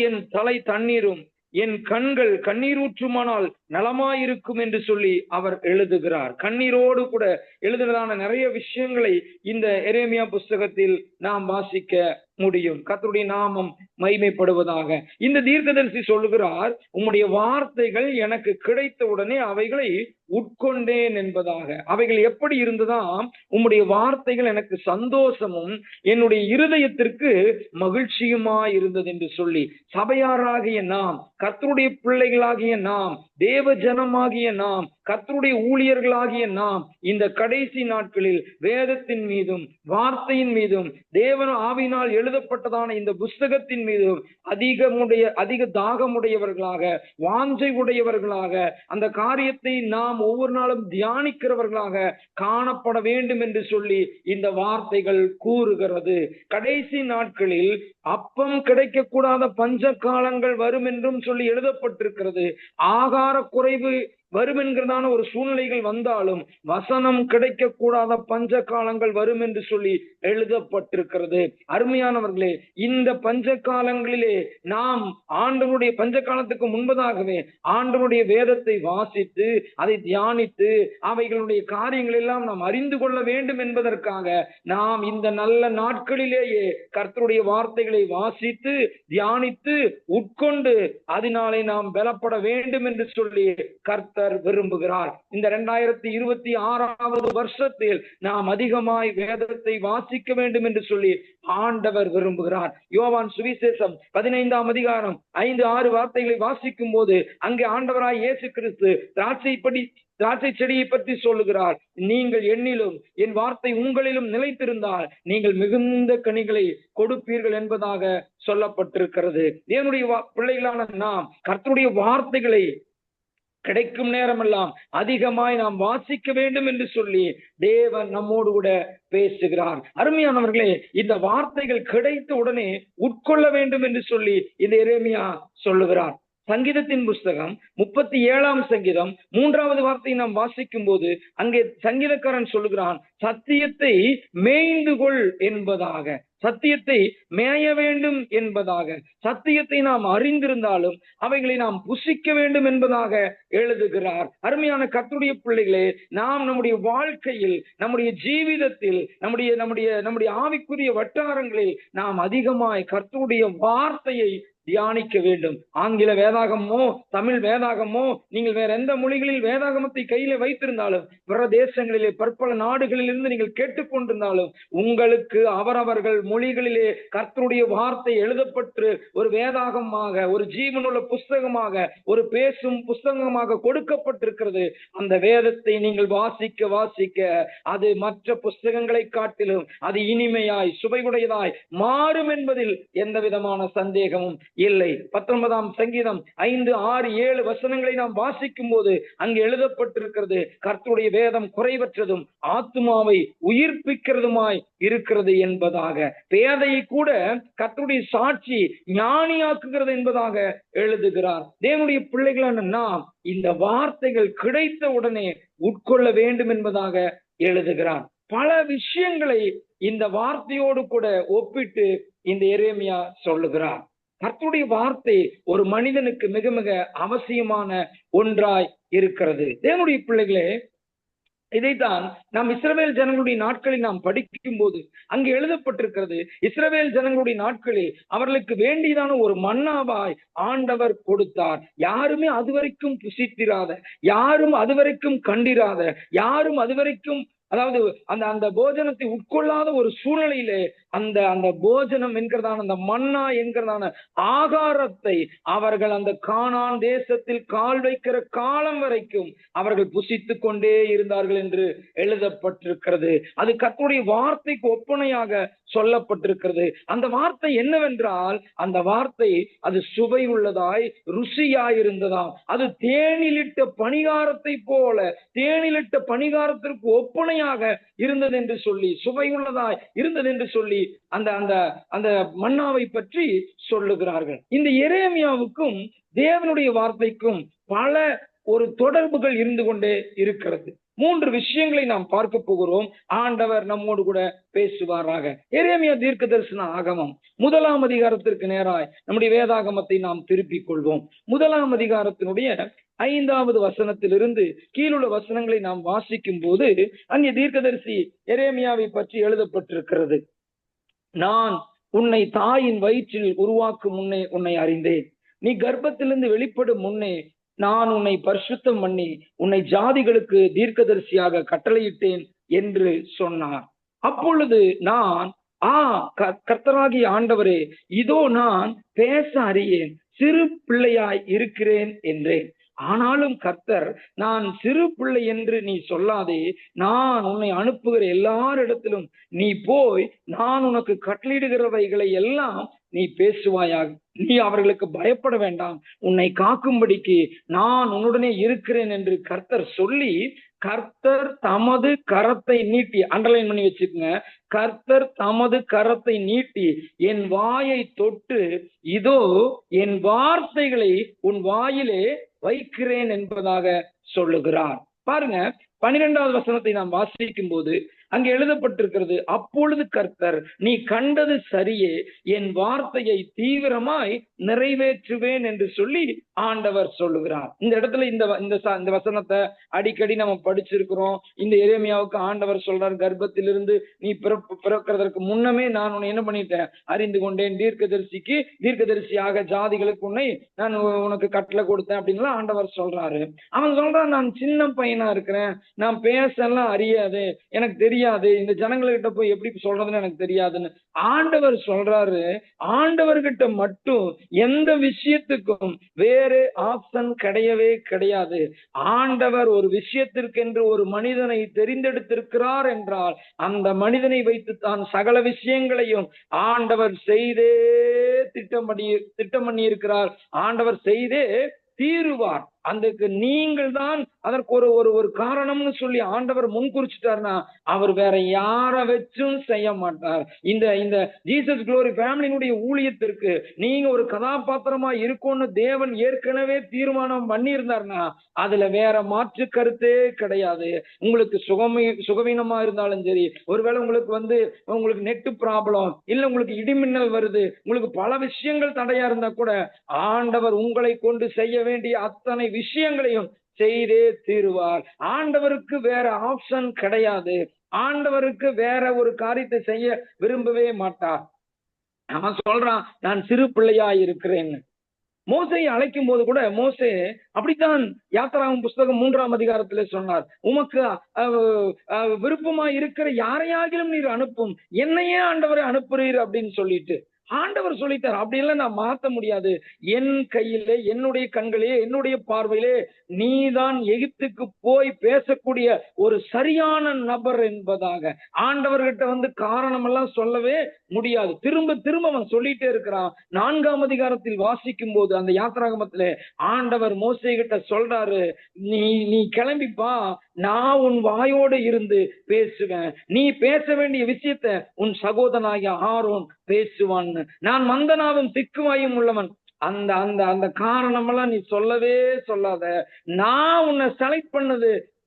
F: என் தலை தண்ணீரும் என் கண்கள் கண்ணீர் ஊற்றுமானால் நலமாயிருக்கும் என்று சொல்லி அவர் எழுதுகிறார். கண்ணீரோடு கூட எழுதுனதான நிறைய விஷயங்களை இந்த எரேமியா புஸ்தகத்தில் நாம் வாசிக்க முடியும். கர்த்தருடைய நாமம் மகிமைப்படுவதாக. இந்த தீர்க்கதரிசி சொல்லுகிறார், உம்முடைய வார்த்தைகள் எனக்கு கிடைத்த உடனே அவைகளை உட்கொண்டேன் என்பதாக. அவைகள் எப்படி இருந்ததாம்? உம்முடைய வார்த்தைகள் எனக்கு சந்தோஷமும் என்னுடைய இருதயத்திற்கு மகிழ்ச்சியுமாய் இருந்தது என்று சொல்லி, சபையாராகிய நாம், கர்த்தருடைய பிள்ளைகளாகிய நாம், தேவ ஜனமாகிய நாம், கர்த்தருடைய ஊழியர்களாகிய நாம் இந்த கடைசி நாட்களில் வேதத்தின் மீதும் வார்த்தையின் மீதும் தேவன் ஆவியினால் எழுதப்பட்டதான இந்த புஸ்தகத்தின் மீதும் அதிக தாகமுடையவர்களாக, வாஞ்சை உடையவர்களாக, அந்த காரியத்தை நாம் ஒவ்வொரு நாளும் தியானிக்கிறவர்களாக காணப்பட வேண்டும் என்று சொல்லி இந்த வார்த்தைகள் கூறுகிறது. கடைசி நாட்களில் அப்பம் கிடைக்க கூடாத பஞ்ச காலங்கள் வரும் என்றும் சொல்லி எழுதப்பட்டிருக்கிறது. ஆகார குறைவு வரும் என்கிறதான ஒரு சூழ்நிலைகள் வந்தாலும் வசனம் கிடைக்க கூடாத பஞ்ச காலங்கள் வரும் என்று சொல்லி எழுதப்பட்டிருக்கிறது. அருமையானவர்களே, இந்த பஞ்ச காலங்களிலே நாம் ஆண்டவருடைய பஞ்ச காலத்துக்கு முன்பதாகவே ஆண்டவருடைய வேதத்தை வாசித்து அதை தியானித்து அவைகளுடைய காரியங்கள் எல்லாம் நாம் அறிந்து கொள்ள வேண்டும் என்பதற்காக நாம் இந்த நல்ல நாட்களிலேயே கர்த்தருடைய வார்த்தைகளை வாசித்து தியானித்து உட்கொண்டு அதனாலே நாம் பலப்பட வேண்டும் என்று சொல்லி கர்த்தர் விரும்புகிறார். இந்த 2026ஆவது வருஷத்தில் நாம் அதிகமாய் வேதத்தை வாசிக்க வேண்டும் என்று சொல்லி ஆண்டவர் விரும்புகிறார். யோவான் சுவிசேஷம் 15ஆம் அதிகாரம் 5-6 வார்த்தைகளை வாசிக்கும் போது அங்கே ஆண்டவராய் இயேசு கிறிஸ்து திராட்சை செடியை பற்றி சொல்லுகிறார். நீங்கள் என்னிலும் என் வார்த்தை உங்களிலும் நிலைத்திருந்தால் நீங்கள் மிகுந்த கனிகளை கொடுப்பீர்கள் என்பதாக சொல்லப்பட்டிருக்கிறது. தேவனுடைய பிள்ளைகளான நாம் கர்த்தருடைய வார்த்தைகளை கிடைக்கும் நேரமெல்லாம் அதிகமாய் நாம் வாசிக்க வேண்டும் என்று சொல்லி தேவன் நம்மோடு கூட பேசுகிறார். அருமையானவர்களே, இந்த வார்த்தைகள் கிடைத்த உடனே உட்கொள்ள வேண்டும் என்று சொல்லி இந்த எரேமியா சொல்லுகிறார். சங்கீதத்தின் புஸ்தகம் 37ஆம் சங்கீதம் 3வது வார்த்தையை நாம் வாசிக்கும் போது அங்கே சங்கீதக்காரன் சொல்லுகிறான், சத்தியத்தை மேய்ந்து கொள் என்பதாக, சத்தியத்தை மேய வேண்டும் என்பதாக, சத்தியத்தை நாம் அறிந்திருந்தாலும் அவைகளை நாம் புசிக்க வேண்டும் என்பதாக எழுதுகிறார். அருமையான கர்த்தருடைய பிள்ளைகளே, நாம் நம்முடைய வாழ்க்கையில், நம்முடைய ஜீவிதத்தில், நம்முடைய ஆவிக்குரிய வட்டாரங்களில் நாம் அதிகமாய் கர்த்தருடைய வார்த்தையை தியானிக்க வேண்டும். ஆங்கில வேதாகமோ தமிழ் வேதாகமோ நீங்கள் வேற எந்த மொழிகளில் வேதாகமத்தை கையில வைத்திருந்தாலும், பிற தேசங்களிலே பற்பல நாடுகளில் இருந்து நீங்கள் கேட்டுக்கொண்டிருந்தாலும், உங்களுக்கு அவரவர்கள் மொழிகளிலே கர்த்தருடைய வார்த்தை எழுதப்பட்டு ஒரு வேதாகமாக, ஒரு ஜீவனுள்ள புஸ்தகமாக, ஒரு பேசும் புஸ்தகமாக கொடுக்கப்பட்டிருக்கிறது. அந்த வேதத்தை நீங்கள் வாசிக்க வாசிக்க அது மற்ற புஸ்தகங்களை காட்டிலும் அது இனிமையாய் சுவையுடையதாய் மாறும் என்பதில் எந்த விதமான சந்தேகமும் இல்லை. 19ஆம் சங்கீதம் 5, 6, 7 வசனங்களை நாம் வாசிக்கும் போது அங்கு எழுதப்பட்டிருக்கிறது, கர்த்தருடைய வேதம் குறைவற்றதும் ஆத்துமாவை உயிர்ப்பிக்கிறதுமாய் இருக்கிறது என்பதாக. பேதையை கூட கர்த்தருடைய சாட்சி ஞானியாக்குகிறது என்பதாக எழுதுகிறார். தேவனுடைய பிள்ளைகளான நாம் இந்த வார்த்தைகள் கிடைத்த உடனே உட்கொள்ள வேண்டும் என்பதாக எழுதுகிறார். பல விஷயங்களை இந்த வார்த்தையோடு கூட ஒப்பிட்டு இந்த எரேமியா சொல்லுகிறார். கர்த்தருடைய வார்த்தை ஒரு மனிதனுக்கு மிக மிக அவசியமான ஒன்றாய் இருக்கிறது. தேவனுடைய பிள்ளைகளே, இதைத்தான் நாம் இஸ்ரவேல் ஜனங்களுடைய நாட்களில் நாம் படிக்கும் போது அங்கு எழுதப்பட்டிருக்கிறது. இஸ்ரவேல் ஜனங்களுடைய நாட்களில் அவர்களுக்கு வேண்டியதான ஒரு மன்னாவாய் ஆண்டவர் கொடுத்தார். யாருமே அதுவரைக்கும் புசித்திராத, யாரும் அதுவரைக்கும் கண்டிராத, யாரும் அதுவரைக்கும் அதாவது அந்த அந்த போஜனத்தை உட்கொள்ளாத ஒரு சூழ்நிலையிலே அந்த போஜனம் என்கிறதான அந்த மன்னா என்கிறதான ஆகாரத்தை அவர்கள் அந்த கானான் தேசத்தில் கால் வைக்கிற காலம் வரைக்கும் அவர்கள் புசித்து கொண்டே இருந்தார்கள் என்று எழுதப்பட்டிருக்கிறது. அது கர்த்தருடைய வார்த்தைக்கு ஒப்பனையாக சொல்லப்பட்டிருக்கிறது. அந்த வார்த்தை என்னவென்றால், அந்த வார்த்தை அது சுவை உள்ளதாய் ருசியாய் இருந்ததாம். அது தேனிலிட்ட பணிகாரத்தை போல, தேனிலிட்ட பணிகாரத்திற்கு ஒப்பனை இருந்தது என்று சொல்லி, சுவையுள்ளதாய் இருந்தது என்று சொல்லி அந்த அந்த அந்த மன்னாவை பற்றி சொல்லுகிறார்கள். இந்த எரேமியாவுக்கும் தேவனுடைய வார்த்தைக்கும் பல ஒரு தொடர்புகள் இருந்து கொண்டே இருக்கிறது. 3 விஷயங்களை நாம் பார்க்க போகிறோம். ஆண்டவர் நம்மோடு கூட பேசுவாராக. எரேமியா தீர்க்கதரிசன ஆகமம் 1ஆம் அதிகாரத்திற்கு நேராய் நம்முடைய வேதாகமத்தை நாம் திருப்பிக் கொள்வோம். 1ஆம் அதிகாரத்தினுடைய 5வது வசனத்திலிருந்து கீழுள்ள வசனங்களை நாம் வாசிக்கும் போது அங்கே தீர்க்கதரிசி எரேமியாவை பற்றி எழுதப்பட்டிருக்கிறது. நான் உன்னை தாயின் வயிற்றில் உருவாக்கும் முன்னே உன்னை அறிந்தேன். நீ கர்ப்பத்திலிருந்து வெளிப்படும் முன்னே நான் உன்னை பரிசுத்தம் பண்ணி உன்னை ஜாதிகளுக்கு தீர்க்கதரிசியாக கட்டளையிட்டேன் என்று சொன்னார். அப்பொழுது நான், கர்த்தராகிய ஆண்டவரே, இதோ நான் பேச அறியேன், சிறு பிள்ளையாய் இருக்கிறேன் என்றேன். ஆனாலும் கர்த்தர், நான் சிறு பிள்ளை என்று நீ சொல்லாதே, நான் உன்னை அனுப்புகிற எல்லாரிடத்திலும் நீ போய் நான் உனக்கு கட்டளையிடுகிறவைகளை எல்லாம் நீ பேசுவாயாக. நீ அவர்களுக்கு பயப்பட வேண்டாம், உன்னை காக்கும்படிக்கு நான் உன்னுடனே இருக்கிறேன் என்று கர்த்தர் சொல்லி, கர்த்தர் தமது கரத்தை நீட்டி, அண்டர்லைன் பண்ணி வச்சுக்கோங்க, கர்த்தர் தமது கரத்தை நீட்டி என் வாயை தொட்டு, இதோ என் வார்த்தைகளை உன் வாயிலே வைக்கிறேன் என்பதாக சொல்லுகிறார். பாருங்க, 12வது வசனத்தை நாம் வாசிக்கும் போது அங்கே எழுதப்பட்டிருக்கிறது, அப்பொழுது கர்த்தர், நீ கண்டது சரியே, என் வார்த்தையை தீவிரமாய் நிறைவேற்றுவேன் என்று சொல்லி ஆண்டவர் சொல்லுகிறார். இந்த இடத்துல இந்த வசனத்தை அடிக்கடி நம்ம படிச்சிருக்கிறோம். இந்த எரேமியாவுக்கு ஆண்டவர் சொல்றார், கர்ப்பத்திலிருந்து நீ பிறக்கிறதற்கு முன்னமே நான் உன்னை என்ன பண்ணிட்டேன், அறிந்து கொண்டேன், தீர்க்கதரிசியாக ஜாதிகளுக்கு உன்னை நான் உனக்கு கட்டளை கொடுத்தேன் அப்படின்லாம் ஆண்டவர் சொல்றாரு. அவன் சொல்றான், நான் சின்ன பையனா இருக்கிறேன், நான் பேசலாம் அறியாது, எனக்கு தெரியாது, இந்த ஜனங்கள்கிட்ட போய் எப்படி சொல்றதுன்னு எனக்கு தெரியாதுன்னு ஆண்டவர் சொல்றாரு. ஆண்டவர்கிட்ட மட்டும் எந்த விஷயத்துக்கும் வேறு ஆப்ஷன் கிடையவே கிடையாது. ஆண்டவர் ஒரு விஷயத்திற்கென்று ஒரு மனிதனை தெரிந்தெடுத்திருக்கிறார் என்றால் அந்த மனிதனை வைத்து தான் சகல விஷயங்களையும் ஆண்டவர் செய்தே திட்டம் பண்ணி இருக்கிறார். ஆண்டவர் செய்தே தீருவார். அதுக்கு நீங்கள் தான் அதற்கு ஒரு காரணம்னு சொல்லி ஆண்டவர் முன்குறிச்சிட்டார்னா அவர் வேற யார வச்சும் செய்ய மாட்டார். இந்த ஜீசஸ் குளோரி ஃபேமிலியினுடைய ஊழியத்திற்கு நீங்க ஒரு கதாபாத்திரமா இருக்கும்னு தேவன் ஏற்கனவே தீர்மானம் பண்ணி இருந்தார்னா அதுல வேற மாற்று கருத்தே கிடையாது. உங்களுக்கு சுகவீனமா இருந்தாலும் சரி, ஒருவேளை உங்களுக்கு நெட்டு ப்ராப்ளம் இல்ல, உங்களுக்கு இடிமின்னல் வருது, உங்களுக்கு பல விஷயங்கள் தடையா இருந்தா கூட ஆண்டவர் உங்களை கொண்டு செய்ய வேண்டிய அத்தனை விஷயங்களையும் செய்தே தீருவார். ஆண்டவருக்கு வேற ஆப்ஷன் கிடையாது. ஆண்டவருக்கு வேற ஒரு காரியத்தை செய்ய விரும்பவே மாட்டார். அவன் சொல்றான், நான் சிறு பிள்ளையா இருக்கிறேன்னு. மோசையை அழைக்கும் போது கூட மோசே அப்படித்தான் யாத்திராகமம் புஸ்தகம் 3ஆம் அதிகாரத்திலே சொன்னார், உமக்கு விருப்பமா இருக்கிற யாரையாகிலும் நீர் அனுப்பும், என்னையே ஆண்டவரை அனுப்புறீர் அப்படின்னு சொல்லிட்டு ஆண்டவர் சொல்லிட்டார். அப்படி எல்லாம் நான் மாத்த முடியாது. என் கையிலே, என்னுடைய கண்களே, என்னுடைய பார்வையிலே நீதான் எகிப்துக்கு போய் பேசக்கூடிய ஒரு சரியான நபர் என்பதாக ஆண்டவர்கிட்ட வந்து காரணம் எல்லாம் சொல்லவே முடியாது. திரும்ப திரும்ப அவன் சொல்லிட்டே இருக்கிறான். 4ஆம் அதிகாரத்தில் வாசிக்கும் போது அந்த யாத்திராகமத்திலே ஆண்டவர் மோசே கிட்ட சொல்றாரு, நீ கிளம்பிப்பா, நான் உன் வாயோடு இருந்து பேசுவேன், நீ பேச வேண்டிய விஷயத்த உன் சகோதரனாகிய ஆரோன் பேசுவான், நான் மந்தனாவும் திக்குவாயும் உள்ளவன், அந்த அந்த அந்த காரணம் எல்லாம் நீ சொல்லவே சொல்லாத, நான் உன்னை செலக்ட்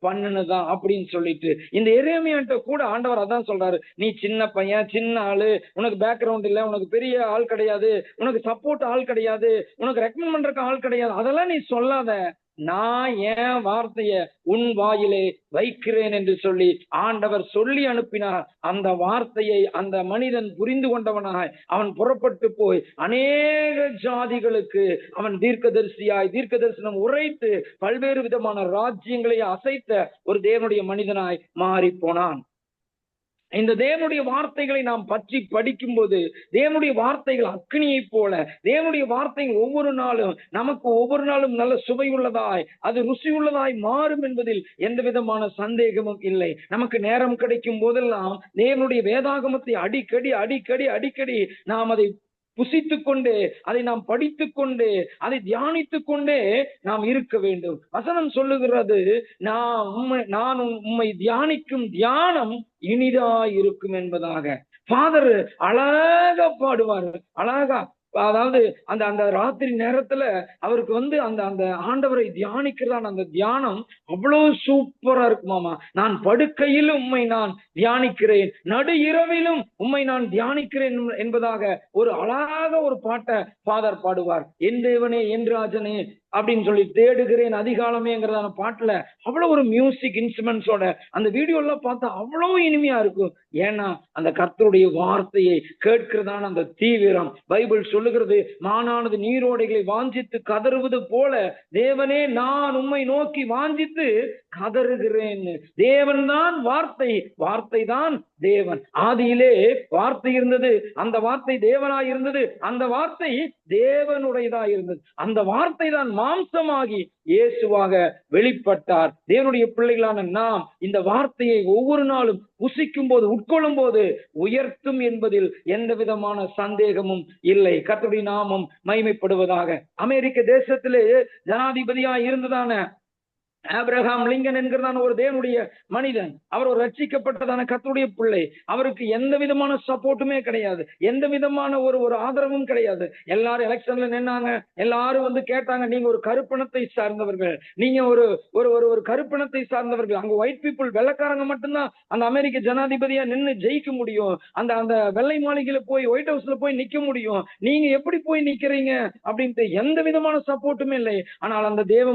F: பண்ணுனதான் அப்படின்னு சொல்லிட்டு இந்த எரேமியாட்ட கூட ஆண்டவர் அதான் சொல்றாரு, நீ சின்ன பையன், சின்ன ஆளு, உனக்கு பேக்ரவுண்ட் இல்ல, உனக்கு பெரிய ஆள் கிடையாது, உனக்கு சப்போர்ட் ஆள் கிடையாது, உனக்கு ரெக்கமெண்ட் பண்றதுக்கு ஆள் கிடையாது, அதெல்லாம் நீ சொல்லாத, நான் என் வார்த்தைய உன் வாயிலே வைக்கிறேன் என்று சொல்லி ஆண்டவர் சொல்லி அனுப்பினார். அந்த வார்த்தையை அந்த மனிதன் புரிந்து கொண்டவனாக அவன் புறப்பட்டு போய் அநேக ஜாதிகளுக்கு அவன் தீர்க்க தரிசனம் உரைத்து பல்வேறு விதமான ராஜ்யங்களை அசைத்த ஒரு தேவனுடைய மனிதனாய் மாறி போனான். இந்த தேவனுடைய வார்த்தைகளை நாம் பற்றி படிக்கும் போது தேவனுடைய வார்த்தைகள் அக்னியை போல, தேவனுடைய வார்த்தைகள் ஒவ்வொரு நாளும் நமக்கு ஒவ்வொரு நாளும் நல்ல சுவை உள்ளதாய், அது ருசி உள்ளதாய் மாறும் என்பதில் எந்த விதமான சந்தேகமும் இல்லை. நமக்கு நேரம் கிடைக்கும் போதெல்லாம் தேவனுடைய வேதாகமத்தை அடிக்கடி நாம் அதை புசித்துக் கொண்டே, அதை நாம் படித்துக் கொண்டே, அதை தியானித்துக் கொண்டே நாம் இருக்க வேண்டும். வசனம் சொல்லுகிறது, நான் உம்மை தியானிக்கும் தியானம் இனிதாய் இருக்கும் என்பதாக. ஃபாதர் அழகா பாடுவார், அழகா, அதாவது அந்த அந்த ராத்திரி நேரத்துல அவருக்கு வந்து அந்த அந்த ஆண்டவரை தியானிக்கிறதான அந்த தியானம் அவ்வளவு சூப்பரா இருக்குமாமா. நான் படுக்கையிலும் உம்மை நான் தியானிக்கிறேன், நடு இரவிலும் உம்மை நான் தியானிக்கிறேன் என்பதாக ஒரு அழகாக ஒரு பாட்டை ஃபாதர் பாடுவார். என் தேவனே, என் ராஜனே அப்படின்னு சொல்லி தேடுகிறேன் அதிகாலமேங்கிறதான பாட்டுல அவ்வளவு ஒரு மியூசிக் இன்ஸ்ட்ருமெண்ட்ஸோட அந்த வீடியோ எல்லாம் பார்த்தா அவ்வளவு இனிமையா இருக்கும். ஏன்னா அந்த கர்த்தருடைய வார்த்தையை கேட்கிறதான அந்த தீவிரம். பைபிள் சொல்லுகிறது, மானானது நீரோடைகளை வாஞ்சித்து கதறுவது போல தேவனே நான் உம்மை நோக்கி வாஞ்சித்து கதறுகிறேன். தேவன் தான் வார்த்தை, வார்த்தை தான் தேவன். ஆதியிலே வார்த்தை இருந்தது, அந்த வார்த்தை தேவனாய் இருந்தது, அந்த வார்த்தை தேவனுடையதா இருந்தது, அந்த வார்த்தை தான் மாம்சமாகி இயேசுவாக வெளிப்பட்டார். தேவனுடைய பிள்ளைகளான நாம் இந்த வார்த்தையை ஒவ்வொரு நாளும் புசிக்கும் போது, உட்கொள்ளும் போது உயர்த்தும் என்பதில் எந்த விதமான சந்தேகமும் இல்லை. கர்த்தருடைய நாமம் மகிமைப்படுவதாக. அமெரிக்க தேசத்திலே ஜனாதிபதியாய் இருந்ததான ஆபிரகாம் லிங்கன் என்கிறதான ஒரு தேவனுடைய மனிதன், அவர் ஒரு ரட்சிக்கப்பட்டதான கர்த்தருடைய பிள்ளை. அவருக்கு எந்த விதமான சப்போர்ட்டுமே கிடையாது, எந்த விதமான ஒரு ஆதரவும் கிடையாது. எல்லாரும் எலெக்ஷன்ல நின்னாங்க, எல்லாரும் வந்து கேட்டாங்க, நீங்க ஒரு கருப்பணத்தை சார்ந்தவர்கள், நீங்க ஒரு ஒரு கருப்பணத்தை சார்ந்தவர்கள், அங்க ஒயிட் பீப்புள், வெள்ளைக்காரங்க மட்டும்தான் அந்த அமெரிக்க ஜனாதிபதியா நின்று ஜெயிக்க முடியும், அந்த அந்த வெள்ளை மாளிகையில போய் ஒயிட் ஹவுஸ்ல போய் நிக்க முடியும், நீங்க எப்படி போய் நிக்கிறீங்க அப்படின்ட்டு எந்த விதமான சப்போர்ட்டுமே இல்லை. ஆனால் அந்த தேவ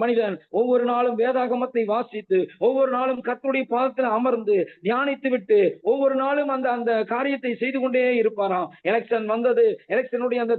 F: மனிதன் ஒவ்வொரு நாளும் வேதாகமத்தை வாசித்து, ஒவ்வொரு நாளும் கர்த்தருடைய பாதத்தில் அமர்ந்து தியானித்து விட்டு ஒவ்வொரு நாளும் அந்த அந்த காரியத்தை செய்து கொண்டே இருப்பாராம். எலெக்ஷன் வந்தது, எலெக்ஷனுடைய அந்த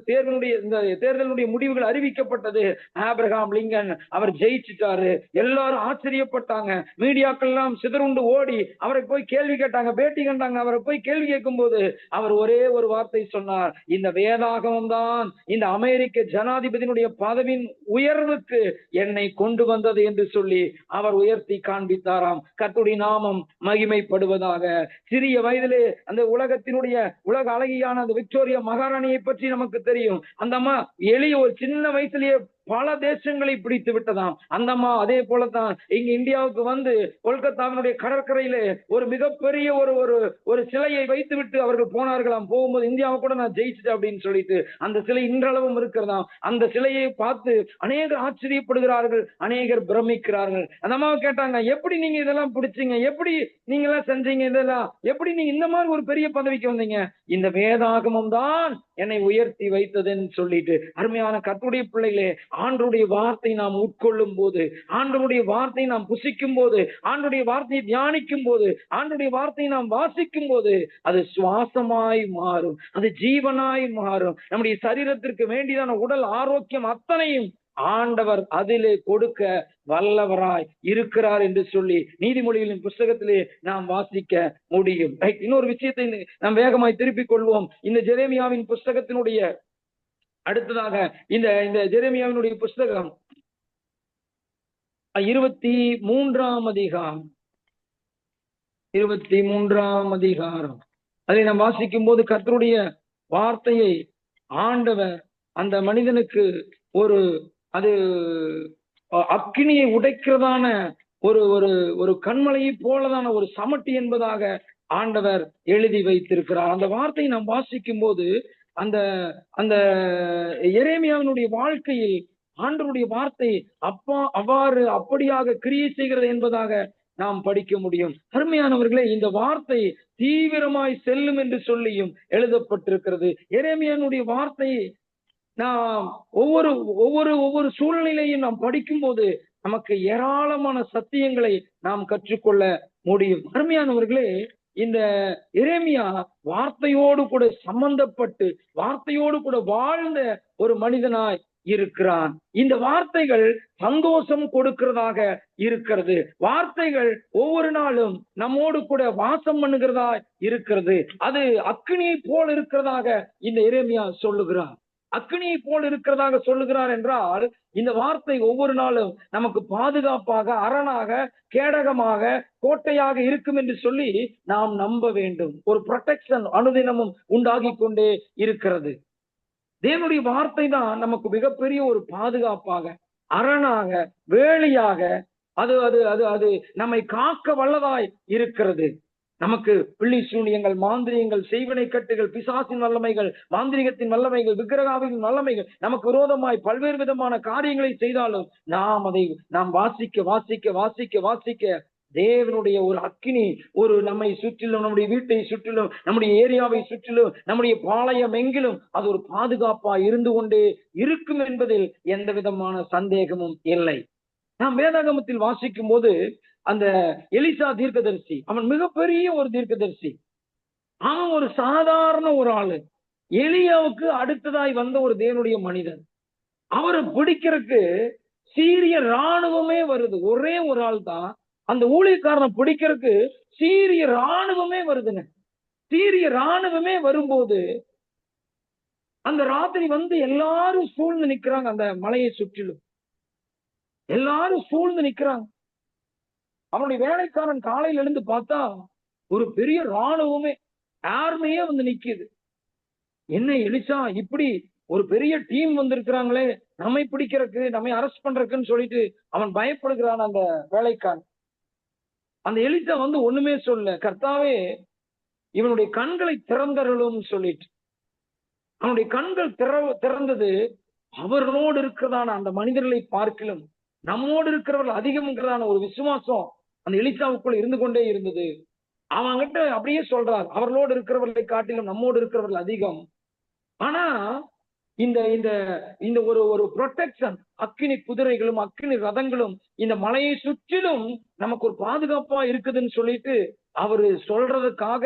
F: தேர்தலுடைய முடிவுகள் அறிவிக்கப்பட்டது. ஆபிரகாம் லிங்கன் அவர் ஜெயிச்சிட்டாரு. எல்லாரும் ஆச்சரியப்பட்டாங்க. மீடியாக்கள் எல்லாம் சிதறுண்டு ஓடி அவரை போய் கேள்வி கேட்டாங்க, பேட்டி கண்டாங்க. அவரை போய் கேள்வி கேட்கும் போது அவர் ஒரே ஒரு வார்த்தை சொன்னார், இந்த வேதாகமம் தான் இந்த அமெரிக்க ஜனாதிபதியினுடைய பதவியின் உயர்வுக்கு என்னை கொண்டு வந்தது என்று சொல்லி அவர் உயர்த்தி காண்பித்தாராம். கர்த்தருடைய நாமம் மகிமைப்படுவதாக. சிறிய வயதிலே அந்த உலக அழகியான அந்த விக்டோரியா மகாராணியை பற்றி நமக்கு தெரியும். அந்த அம்மா எளிய ஒரு சின்ன வயசுலயே பல தேசங்களை பிடித்து விட்டதாம். அந்த அம்மா அதே போலதான் இங்க இந்தியாவுக்கு வந்து கொல்கத்தாவினுடைய கடற்கரையிலே ஒரு மிகப்பெரிய ஒரு சிலையை வைத்து விட்டு அவர்கள் போனார்களாம். போகும்போது இந்தியாவை கூட நான் ஜெயிச்சிட்டேன் அப்படின்னு சொல்லிட்டு அந்த சிலை இன்றளவும் இருக்கிறதாம். அந்த சிலையை பார்த்து அநேகர் ஆச்சரியப்படுகிறார்கள், அநேகர் பிரமிக்கிறார்கள். அந்த அம்மாவை கேட்டாங்க, எப்படி நீங்க இதெல்லாம் பிடிச்சீங்க, எப்படி நீங்க எல்லாம் செஞ்சீங்க, இதெல்லாம் எப்படி நீங்க இந்த மாதிரி ஒரு பெரிய பதவிக்கு வந்தீங்க? இந்த வேதாகமம் தான் என்னை உயர்த்தி வைத்ததுன்னு சொல்லிட்டு. அருமையான கர்த்தருடைய பிள்ளைகளே, ஆண்டவருடைய வார்த்தை நாம் உட்கொள்ளும் போது, ஆண்டவருடைய வார்த்தை நாம் புசிக்கும் போது, ஆண்டவருடைய வார்த்தையை தியானிக்கும் போது, ஆண்டவருடைய வார்த்தையை நாம் வாசிக்கும் போது, அது சுவாசமாய் மாறும், அது ஜீவனாய் மாறும். நம்முடைய சரீரத்திற்கு வேண்டியதான உடல் ஆரோக்கியம் அத்தனையும் ஆண்டவர் அதிலே கொடுக்க வல்லவராய் இருக்கிறார் என்று சொல்லி நீதிமொழிகளின் புஸ்தகத்திலே நாம் வாசிக்க முடியும். இன்னொரு விஷயத்தை நாம் வேகமாய் திருப்பிக் கொள்வோம். இந்த ஜெரேமியாவின் புஸ்தகத்தினுடைய அடுத்ததாக இந்த ஜெரேமியாவினுடைய புஸ்தகம் 23ஆம் அதிகாரம் 23ஆம் அதிகாரம் அதை நாம் வாசிக்கும் போது கர்த்தருடைய வார்த்தையை ஆண்டவர் அந்த மனிதனுக்கு அது அக்கினியை உடைக்கிறதான ஒரு கண்மலையை போலதான ஒரு சமட்டி என்பதாக ஆண்டவர் எழுதி வைத்திருக்கிறார். அந்த வார்த்தையை நாம் வாசிக்கும் போது அந்த எரேமியாவினுடைய வாழ்க்கையில் ஆண்டவருடைய வார்த்தை அப்படியாக கிரியை செய்கிறது என்பதாக நாம் படிக்க முடியும். அருமையானவர்களே, இந்த வார்த்தை தீவிரமாய் செல்லும் என்று சொல்லியும் எழுதப்பட்டிருக்கிறது. எரேமியாவினுடைய வார்த்தை நாம் ஒவ்வொரு சூழ்நிலையும் நாம் படிக்கும் போது நமக்கு ஏராளமான சத்தியங்களை நாம் கற்றுக்கொள்ள முடியும். அருமையானவர்களே, இந்த எரேமியா வார்த்தையோடு கூட சம்பந்தப்பட்டு வார்த்தையோடு கூட வாழ்ந்த ஒரு மனிதனாய் இருக்கிறான். இந்த வார்த்தைகள் சந்தோஷம் கொடுக்கிறதாக இருக்கிறது. வார்த்தைகள் ஒவ்வொரு நாளும் நம்மோடு கூட வாசம் பண்ணுகிறதா இருக்கிறது. அது அக்கினியை போல் இருக்கிறதாக இந்த எரேமியா சொல்லுகிறார். அக்கினியை போல் இருக்கிறதாக சொல்லுகிறார் என்றால் இந்த வார்த்தை ஒவ்வொரு நாளும் நமக்கு பாதுகாப்பாக, அரணாக, கேடகமாக, கோட்டையாக இருக்கும் என்று சொல்லி நாம் நம்ப வேண்டும். ஒரு ப்ரொடெக்ஷன் அனுதினமும் உண்டாகி கொண்டே இருக்கிறது. தேவனுடைய வார்த்தை தான் நமக்கு மிகப்பெரிய ஒரு பாதுகாப்பாக, அரணாக, வேலியாக, அது நம்மை காக்க வல்லதாய் இருக்கிறது. நமக்கு பிள்ளி சூனியங்கள், மாந்திரியங்கள், செய்வினை கட்டுகள், பிசாசின் வல்லமைகள், மாந்திரிகத்தின் வல்லமைகள், விக்கிரகாவின் வல்லமைகள் நமக்கு விரோதமாய் பல்வேறு விதமான காரியங்களை செய்தாலும் நாம் வாசிக்க தேவனுடைய ஒரு அக்கினி நம்மை சுற்றிலும், நம்முடைய வீட்டை சுற்றிலும், நம்முடைய ஏரியாவை சுற்றிலும், நம்முடைய பாளையம் எங்கிலும் அது ஒரு பாதுகாப்பா இருந்து கொண்டே இருக்கும் என்பதில் எந்த விதமான சந்தேகமும் இல்லை. நாம் வேதாகமத்தில் வாசிக்கும் போது அந்த எலிசா தீர்க்கதரிசி, அவன் மிகப்பெரிய ஒரு தீர்க்கதரிசி. அவன் ஒரு சாதாரண ஒரு ஆளு. எலியாவுக்கு அடுத்ததாய் வந்த ஒரு தேவனுடைய மனிதன். அவரை பிடிக்கிறதுக்கு சீரிய ராணுவமே வருது. ஒரே ஒரு ஆள் தான் அந்த ஊழியக்காரனை பிடிக்கிறதுக்கு சீரிய ராணுவமே வருதுங்க. சீரிய ராணுவமே வரும்போது அந்த ராத்திரி எல்லாரும் சூழ்ந்து நிக்கிறாங்க. அந்த மலையை சுற்றிலும் எல்லாரும் சூழ்ந்து நிக்கிறாங்க. அவனுடைய வேலைக்காரன் காலையில எழுந்து பார்த்தா ஒரு பெரிய ராணுவமே, ஆர்மியே நிக்குது. என்ன எலிசா, இப்படி ஒரு பெரிய டீம் வந்திருக்கிறாங்களே நம்மை பிடிக்கிறதுக்கு, நம்மை அரெஸ்ட் பண்றதுக்குன்னு சொல்லிட்டு அவன் பயப்படுகிறான். அந்த வேலைக்காரன் அந்த எலிசா ஒண்ணுமே சொல்ல, கர்த்தாவே இவனுடைய கண்களை திறந்தருளும் சொல்லிட்டு அவனுடைய கண்கள் திறந்தது. அவர்களோடு இருக்கிறதான அந்த மனிதர்களை பார்க்கிலும் நம்மோடு இருக்கிறவர்கள் அதிகம்ங்கிறதான ஒரு விசுவாசம் அந்த எலிசாவுக்குள்ள இருந்து கொண்டே இருந்தது. அவங்கிட்ட அப்படியே சொல்றார், அவர்களோடு இருக்கிறவர்களை காட்டிலும் நம்மோடு இருக்கிறவர்கள் அதிகம். ஆனா இந்த ஒரு ப்ரொடெக்ஷன், அக்கினி குதிரைகளும் அக்கினி ரதங்களும் இந்த மலையை சுற்றிலும் நமக்கு ஒரு பாதுகாப்பா இருக்குதுன்னு சொல்லிட்டு அவரு சொல்றதுக்காக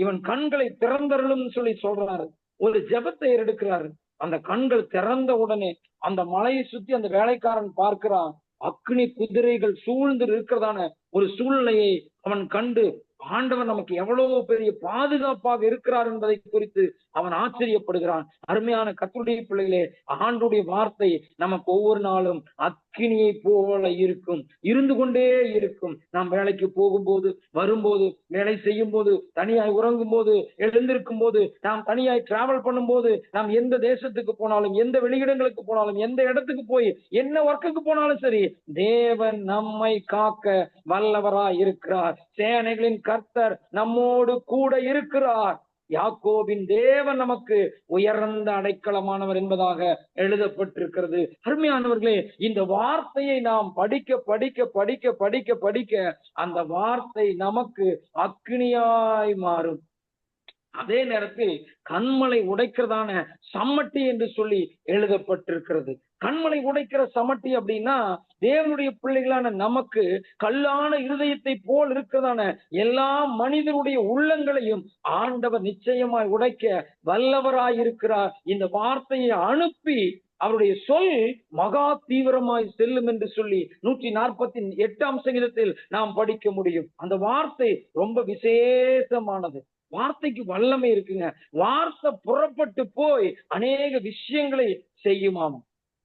F: இவன் கண்களை திறந்தருளும் சொல்லி சொல்றாரு. ஒரு ஜெபத்தை எடுக்கிறாரு. அந்த கண்கள் திறந்த உடனே அந்த மலையை சுத்தி அந்த வேலைக்காரன் பார்க்கிறான். அக்னி குதிரைகள் சூழ்ந்து இருக்கிறதான ஒரு சூழ்நிலையை அவன் கண்டு, ஆண்டவர் நமக்கு எவ்வளவு பெரிய பாதுகாப்பாக இருக்கிறார் என்பதை குறித்து அவன் ஆச்சரியப்படுகிறான். அருமையான கர்த்தருடைய பிள்ளைகளே, ஆண்டவருடைய வார்த்தை நமக்கு ஒவ்வொரு நாளும் அக்கினியை போல இருக்கும், இருந்து கொண்டே இருக்கும். நாம் வேலைக்கு போகும்போது, வரும்போது, வேலை செய்யும் போது, தனியாய் உறங்கும் போது, எழுந்திருக்கும் போது, நாம் தனியாய் டிராவல் பண்ணும் போது, நாம் எந்த தேசத்துக்கு போனாலும், எந்த வெளியிடங்களுக்கு போனாலும், எந்த இடத்துக்கு போய் என்ன ஒர்க்குக்கு போனாலும் சரி, தேவன் நம்மை காக்க வல்லவராய் இருக்கிறார். சேனைகளின் கர்த்தர் நம்மோடு கூட இருக்கிறார். யாக்கோபின் தேவன் நமக்கு உயர்ந்த அடைக்கலமானவர் என்பதாக எழுதப்பட்டிருக்கிறது. அருமையானவர்களே, இந்த வார்த்தையை நாம் படிக்க படிக்க படிக்க படிக்க படிக்க அந்த வார்த்தை நமக்கு அக்கினியாய் மாறும். அதே நேரத்தில் கண்மலை உடைக்கிறதான சம்மட்டி என்று சொல்லி எழுதப்பட்டிருக்கிறது. கண்மலை உடைக்கிற சமட்டி அப்படின்னா தேவனுடைய பிள்ளைகளான நமக்கு கல்லான இருதயத்தை போல் இருக்கிறதான எல்லா மனிதனுடைய உள்ளங்களையும் ஆண்டவர் நிச்சயமாய் உடைக்க வல்லவராயிருக்கிறார். இந்த வார்த்தையை அனுப்பி அவருடைய சொல் மகா தீவிரமாய் செல்லும் என்று சொல்லி 148ஆம் சங்கீதத்தில் நாம் படிக்க முடியும். அந்த வார்த்தை ரொம்ப விசேஷமானது. வார்த்தைக்கு வல்லமை இருக்குங்க. வார்த்தை புறப்பட்டு போய் அநேக விஷயங்களை செய்யுமாம்.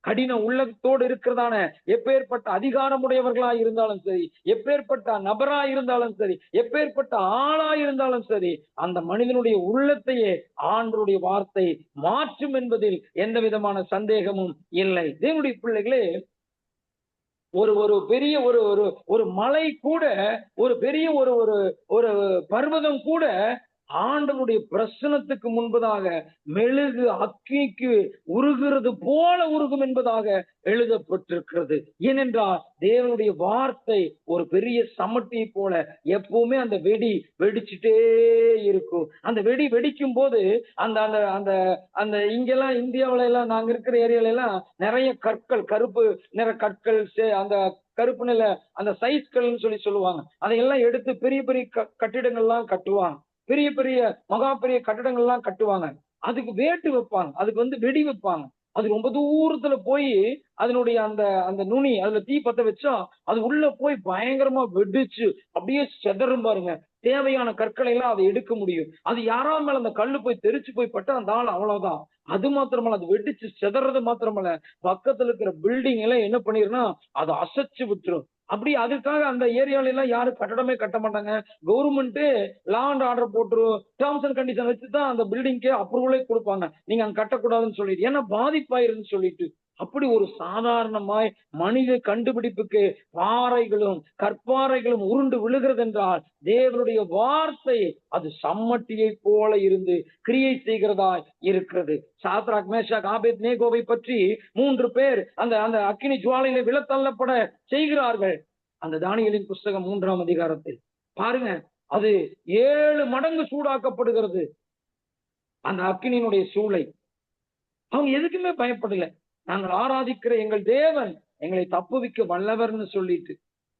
F: கடின உள்ளத்தோடு இருக்கிறதான எப்பேற்பட்ட அதிகாரமுடையவர்களா இருந்தாலும் சரி, எப்பேற்பட்ட நபரா இருந்தாலும் சரி, எப்பேற்பட்ட ஆளா இருந்தாலும் சரி, அந்த மனிதனுடைய உள்ளத்தையே ஆண்டவருடைய வார்த்தை மாற்றும் என்பதில் எந்த விதமான சந்தேகமும் இல்லை. தேவனுடைய பிள்ளைகளே, ஒரு பெரிய ஒரு மலை கூட, ஒரு பெரிய ஒரு பர்வதம் கூட ஆண்டவருடைய பிரசனத்துக்கு முன்பதாக மெழுகு அக்கினிக்கு உருகிறது போல உருகும் என்பதாக எழுதப்பட்டிருக்கிறது. ஏனென்றால் தேவனுடைய வார்த்தை ஒரு பெரிய சமட்டியை போல எப்பவுமே அந்த வெடி வெடிச்சுட்டே இருக்கும். அந்த வெடி வெடிக்கும் போது அந்த அந்த அந்த அந்த இங்கெல்லாம் இந்தியாவில எல்லாம் நாங்க இருக்கிற ஏரியால எல்லாம் நிறைய கற்கள், கருப்பு நிற கற்கள், அந்த கருப்பு நில அந்த சைஸ்கள்னு சொல்லி சொல்லுவாங்க. அதையெல்லாம் எடுத்து பெரிய பெரிய கட்டிடங்கள்லாம் கட்டுவாங்க. பெரிய பெரிய மகா பெரிய கட்டடங்கள்லாம் கட்டுவாங்க. அதுக்கு வேட்டு வைப்பாங்க, அதுக்கு வெடி வைப்பாங்க. அது ரொம்ப தூரத்துல போய் அதனுடைய அந்த அந்த நுனி அதுல தீ பத்த வச்சா அது உள்ள போய் பயங்கரமா வெடிச்சு அப்படியே செதறும் பாருங்க. தேவையான கற்களை எல்லாம் அதை எடுக்க முடியும். அது யாராவது மேல அந்த கல்லு போய் தெரிச்சு போய் பட்டா அந்த ஆள் அவ்வளவுதான். அது மாத்திரமல்ல, அது வெடிச்சு செதறது மாத்திரமல்ல, பக்கத்துல இருக்கிற பில்டிங் எல்லாம் என்ன பண்ணிருன்னா அதை அசைச்சு விட்டுரும். அப்படி அதுக்காக அந்த ஏரியால எல்லாம் யாரும் கட்டடமே கட்ட மாட்டாங்க. கவர்மெண்ட் லா அண்ட் ஆர்டர் போட்டுரும், டேர்ம்ஸ் அண்ட் கண்டிஷன் வச்சுதான் அந்த பில்டிங்கே அப்ரூவலே கொடுப்பாங்க. நீங்க அங்க கட்டக்கூடாதுன்னு சொல்லிட்டு, ஏன்னா பாதிப்பாயிருன்னு சொல்லிட்டு. அப்படி ஒரு சாதாரணமாய் மனித கண்டுபிடிப்புக்கு பாறைகளும் கற்பாறைகளும் உருண்டு விழுகிறது என்றால் தேவனுடைய வார்த்தை அது சம்மட்டியை போல இருந்து கிரியை செய்கிறதாய் இருக்கிறது. சாத்ராக், மேஷாக், ஆபேத்நேகோவை பற்றி 3 பேர் அந்த அந்த அக்கினி ஜுவாலையில விழத்தள்ளப்பட செய்கிறார்கள். அந்த தானியேலின் புஸ்தகம் 3ஆம் அதிகாரத்தில் பாருங்க, அது 7 மடங்கு சூடாக்கப்படுகிறது அந்த அக்கினியினுடைய சூளை. அவங்க எதுக்குமே பயப்படல. நாங்கள் ஆராதிக்கிற எங்கள் தேவன் எங்களை தப்புவிக்க வல்லவர்னு சொல்லிட்டு,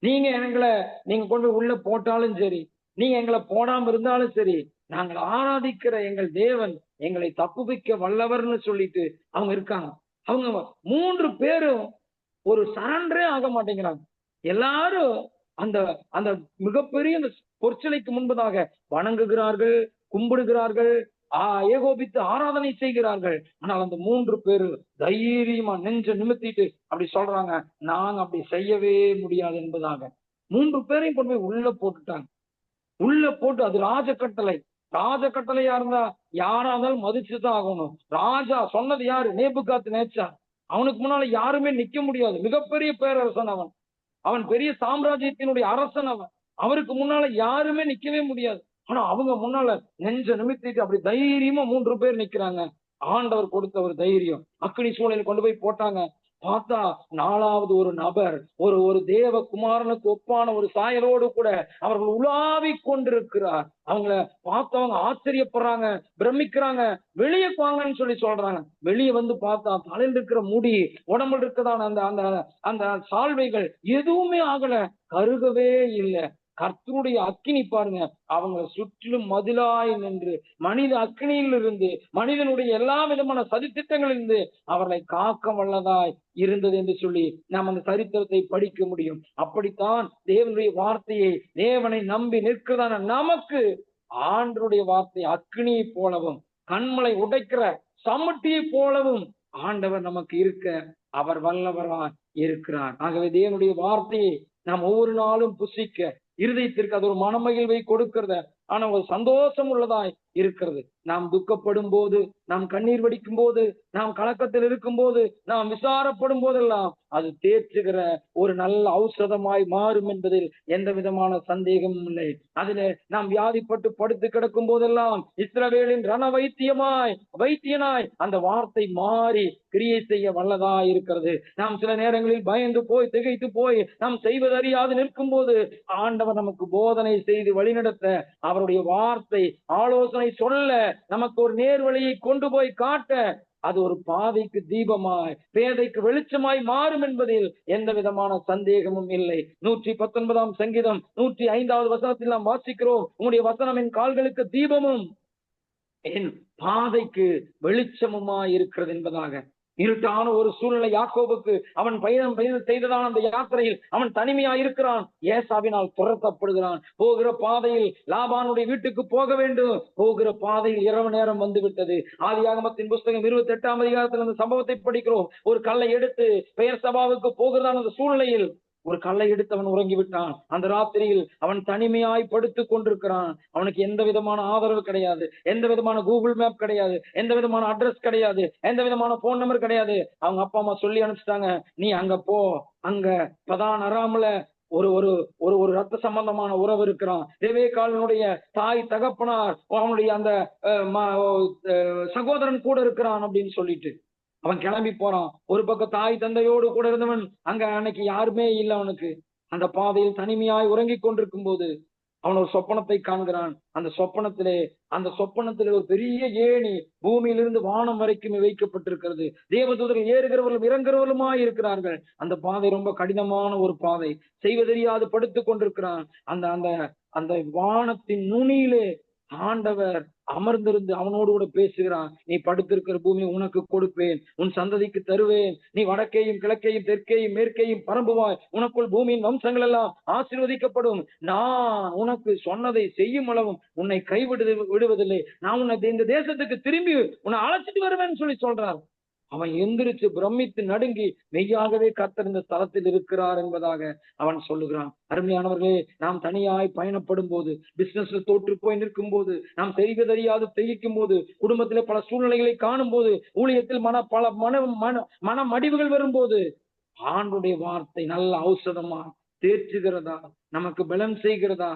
F: நீங்க கொண்டு உள்ள போட்டாலும் சரி, நீங்க எங்களை போடாம இருந்தாலும் சரி, நாங்கள் ஆராதிக்கிற எங்கள் தேவன் எங்களை தப்புவிக்க வல்லவர்னு சொல்லிட்டு அவங்க இருக்காங்க. அவங்க 3 பேரும் ஒரு சரண்டரே ஆக மாட்டேங்கிறாங்க. எல்லாரும் அந்த அந்த மிகப்பெரிய அந்த பொற்சிலைக்கு முன்பதாக வணங்குகிறார்கள், கும்பிடுகிறார்கள், ஏகோபித்து ஆராதனை செய்கிறார்கள். ஆனால் அந்த 3 பேரு தைரியமா நெஞ்ச நிமித்திட்டு அப்படி சொல்றாங்க, நாங்க அப்படி செய்யவே முடியாது என்பதாக. 3 பேரையும் கொண்டு போய் உள்ள போட்டுட்டாங்க. உள்ள போட்டு, அது ராஜ கட்டளை. ராஜ கட்டளையா இருந்தா யாரா இருந்தாலும் மதிச்சுதான் ஆகணும். ராஜா சொன்னது யாரு? நேபுகாத் நேச்சார். அவனுக்கு முன்னால யாருமே நிக்க முடியாது. மிகப்பெரிய பேரரசன் அவன். அவன் பெரிய சாம்ராஜ்யத்தினுடைய அரசன் அவன். அவருக்கு முன்னால யாருமே நிக்கவே முடியாது. ஆனா அவங்க முன்னால நெஞ்ச நிமித்திட்டு அப்படி தைரியமா 3 பேர் நிக்கிறாங்க. ஆண்டவர் கொடுத்த ஒரு தைரியம். அக்கினி சூளையில கொண்டு போய் போட்டாங்க. பார்த்தா 4வது ஒரு நபர், ஒரு தேவ குமாரனுக்கு ஒப்பான ஒரு சாயலோடு கூட அவர்கள் உலாவி கொண்டிருக்கிறார். அவங்கள பார்த்தவங்க ஆச்சரியப்படுறாங்க, பிரமிக்கிறாங்க. வெளியே வாங்கன்னு சொல்லி சொல்றாங்க. வெளியே வந்து பார்த்தா தலையில் இருக்கிற முடி, உடம்புல இருக்கிறதான அந்த அந்த அந்த சால்வைகள் எதுவுமே ஆகல, கருகவே இல்லை. கர்த்தருடைய அக்கினி பாருங்க, அவங்களை சுற்றிலும் மதிலாய் நின்று மனித அக்கினியில் இருந்து, மனிதனுடைய எல்லா விதமான சதித்திட்டங்களிலிருந்து அவர்களை காக்க வல்லதாய் இருந்தது என்று சொல்லி நாம் அந்த சரித்திரத்தை படிக்க முடியும். அப்படித்தான் தேவனுடைய வார்த்தையை, தேவனை நம்பி நிற்கிறதான நமக்கு ஆண்டவருடைய வார்த்தை அக்கினியை போலவும் கண்மலை உடைக்கிற சமட்டியை போலவும் ஆண்டவர் நமக்கு இருக்க அவர் வல்லவராய் இருக்கிறார். ஆகவே தேவனுடைய வார்த்தையை நாம் ஒவ்வொரு நாளும் புசிக்க இருதயத்திற்கு அது ஒரு மனமகிழ்வை கொடுக்கிறத, ஆனா ஒரு சந்தோஷம் உள்ளதாய் இருக்கிறது. நாம் துக்கப்படும் போது, நாம் கண்ணீர் வடிக்கும் போது, நாம் கலக்கத்தில் இருக்கும் போது, நாம் விசாரப்படும் போதெல்லாம் அது தேற்றுகிற ஒரு நல்ல ஔஷதமாய் மாறும் என்பதில் எந்த விதமான சந்தேகமும் இல்லை. அதுல நாம் வியாதிப்பட்டு படுத்து கிடக்கும் போதெல்லாம் இஸ்ரவேலின் ரண வைத்தியனாய் அந்த வார்த்தை மாறி கிரியை செய்ய வல்லதாய் இருக்கிறது. நாம் சில நேரங்களில் பயந்து போய் திகைத்து போய் நாம் செய்வதறியாது நிற்கும் போது ஆண்டவர் நமக்கு போதனை செய்து வழிநடத்த அவருடைய வார்த்தை ஆலோசனை ஆலோசனை சொல்ல, நமக்கு ஒரு நேர்வழியை கொண்டு போய் காட்ட, அது ஒரு பாதைக்கு தீபமாய், பேதைக்கு வெளிச்சமாய் மாறும் என்பதில் எந்த விதமான சந்தேகமும் இல்லை. 119 சங்கீதம் 105வது வசனத்தில் நாம் வாசிக்கிறோம், உங்களுடைய வசனம் என் கால்களுக்கு தீபமும் என் பாதைக்கு வெளிச்சமுமாய் இருக்கிறது என்பதாக. இருட்டான ஒரு சூழ்நிலை யாக்கோபுக்கு. அவன் பயணம் செய்ததான அந்த யாத்திரையில் அவன் தனிமையா இருக்கிறான். ஏசாவினால் துரத்தப்படுகிறான். போகிற பாதையில் லாபானுடைய வீட்டுக்கு போக வேண்டும். போகிற பாதையில் இரவு நேரம் வந்து விட்டது. ஆதியாகமத்தின் புஸ்தகம் 28ஆம் அதிகாரத்தில் அந்த சம்பவத்தை படிக்கிறோம். ஒரு கல்லை எடுத்து பெயர் சபாவுக்கு போகிறதான அந்த சூழ்நிலையில் ஒரு கல்லை எடுத்து அவன் உறங்கி விட்டான். அந்த ராத்திரியில் அவன் தனிமையாய் படுத்து கொண்டிருக்கிறான். அவனுக்கு எந்த விதமான ஆதரவு கிடையாது, எந்த விதமான கூகுள் மேப் கிடையாது, எந்த விதமான அட்ரஸ் கிடையாது, எந்த விதமான போன் நம்பர் கிடையாது. அவங்க அப்பா அம்மா சொல்லி அனுப்பிச்சிட்டாங்க, நீ அங்க போ, அங்க பதான் அராமல ஒரு ஒரு ஒரு ஒரு ரத்த சம்பந்தமான உறவு இருக்கிறான். ரெபெக்காளுடைய தாய் தகப்பனார் அவனுடைய அந்த சகோதரன் கூட இருக்கிறான் அப்படின்னு சொல்லிட்டு அவன் கிளம்பி போறான். ஒரு பக்கம் தாய் தந்தையோடு கூட இருந்தவன் அங்க அன்னைக்கு யாருமே இல்லை அவனுக்கு. அந்த பாதையில் தனிமையாய் உறங்கிக் கொண்டிருக்கும் போது அவன் ஒரு சொப்பனத்தை காண்கிறான். அந்த சொப்பனத்திலே ஒரு பெரிய ஏணி பூமியிலிருந்து வானம் வரைக்கும் வைக்கப்பட்டிருக்கிறது. தேவதூதர்கள் ஏறுகிறவர்களும் இறங்குறவர்களுமாய் இருக்கிறார்கள். அந்த பாதை ரொம்ப கடினமான ஒரு பாதை. செய்வதறியாது படுத்துக் கொண்டிருக்கிறான். அந்த அந்த அந்த வானத்தின் நுனியிலே ஆண்டவர் அமர்ந்திருந்து அவனோடு கூட பேசுகிறான். நீ படுத்திருக்கிற பூமி உனக்கு கொடுப்பேன், உன் சந்ததிக்கு தருவேன். நீ வடக்கையும் கிழக்கையும் தெற்கையும் மேற்கையும் பரம்புவாய். உனக்குள் பூமியின் வம்சங்கள் எல்லாம் ஆசீர்வதிக்கப்படும். நான் உனக்கு சொன்னதை செய்யும் அளவும் உன்னை விடுவதில்லை. நான் உன்னை இந்த தேசத்துக்கு திரும்பி உன்னை அழைச்சிட்டு வருவேன்னு சொல்றார். அவன் எந்திரிச்சு பிரமித்து நடுங்கி மெய்யாகவே கர்த்தர் இந்த தலத்தில் இருக்கிறார் என்பதாக அவன் சொல்லுகிறான். அருமையானவர்களே, நாம் தனியாய் பயணப்படும் போது, பிசினஸ்ல தோற்று போய் நிற்கும் போது, நாம் தெரிவதறியாது திகைக்கும் போது, குடும்பத்திலே பல சூழ்நிலைகளை காணும் போது, ஊழியத்தில் பல மன மடிவுகள் வரும்போது, ஆண்டுடைய வார்த்தை நல்ல ஔஷதமா தேற்றுகிறதா, நமக்கு பலம் செய்கிறதா,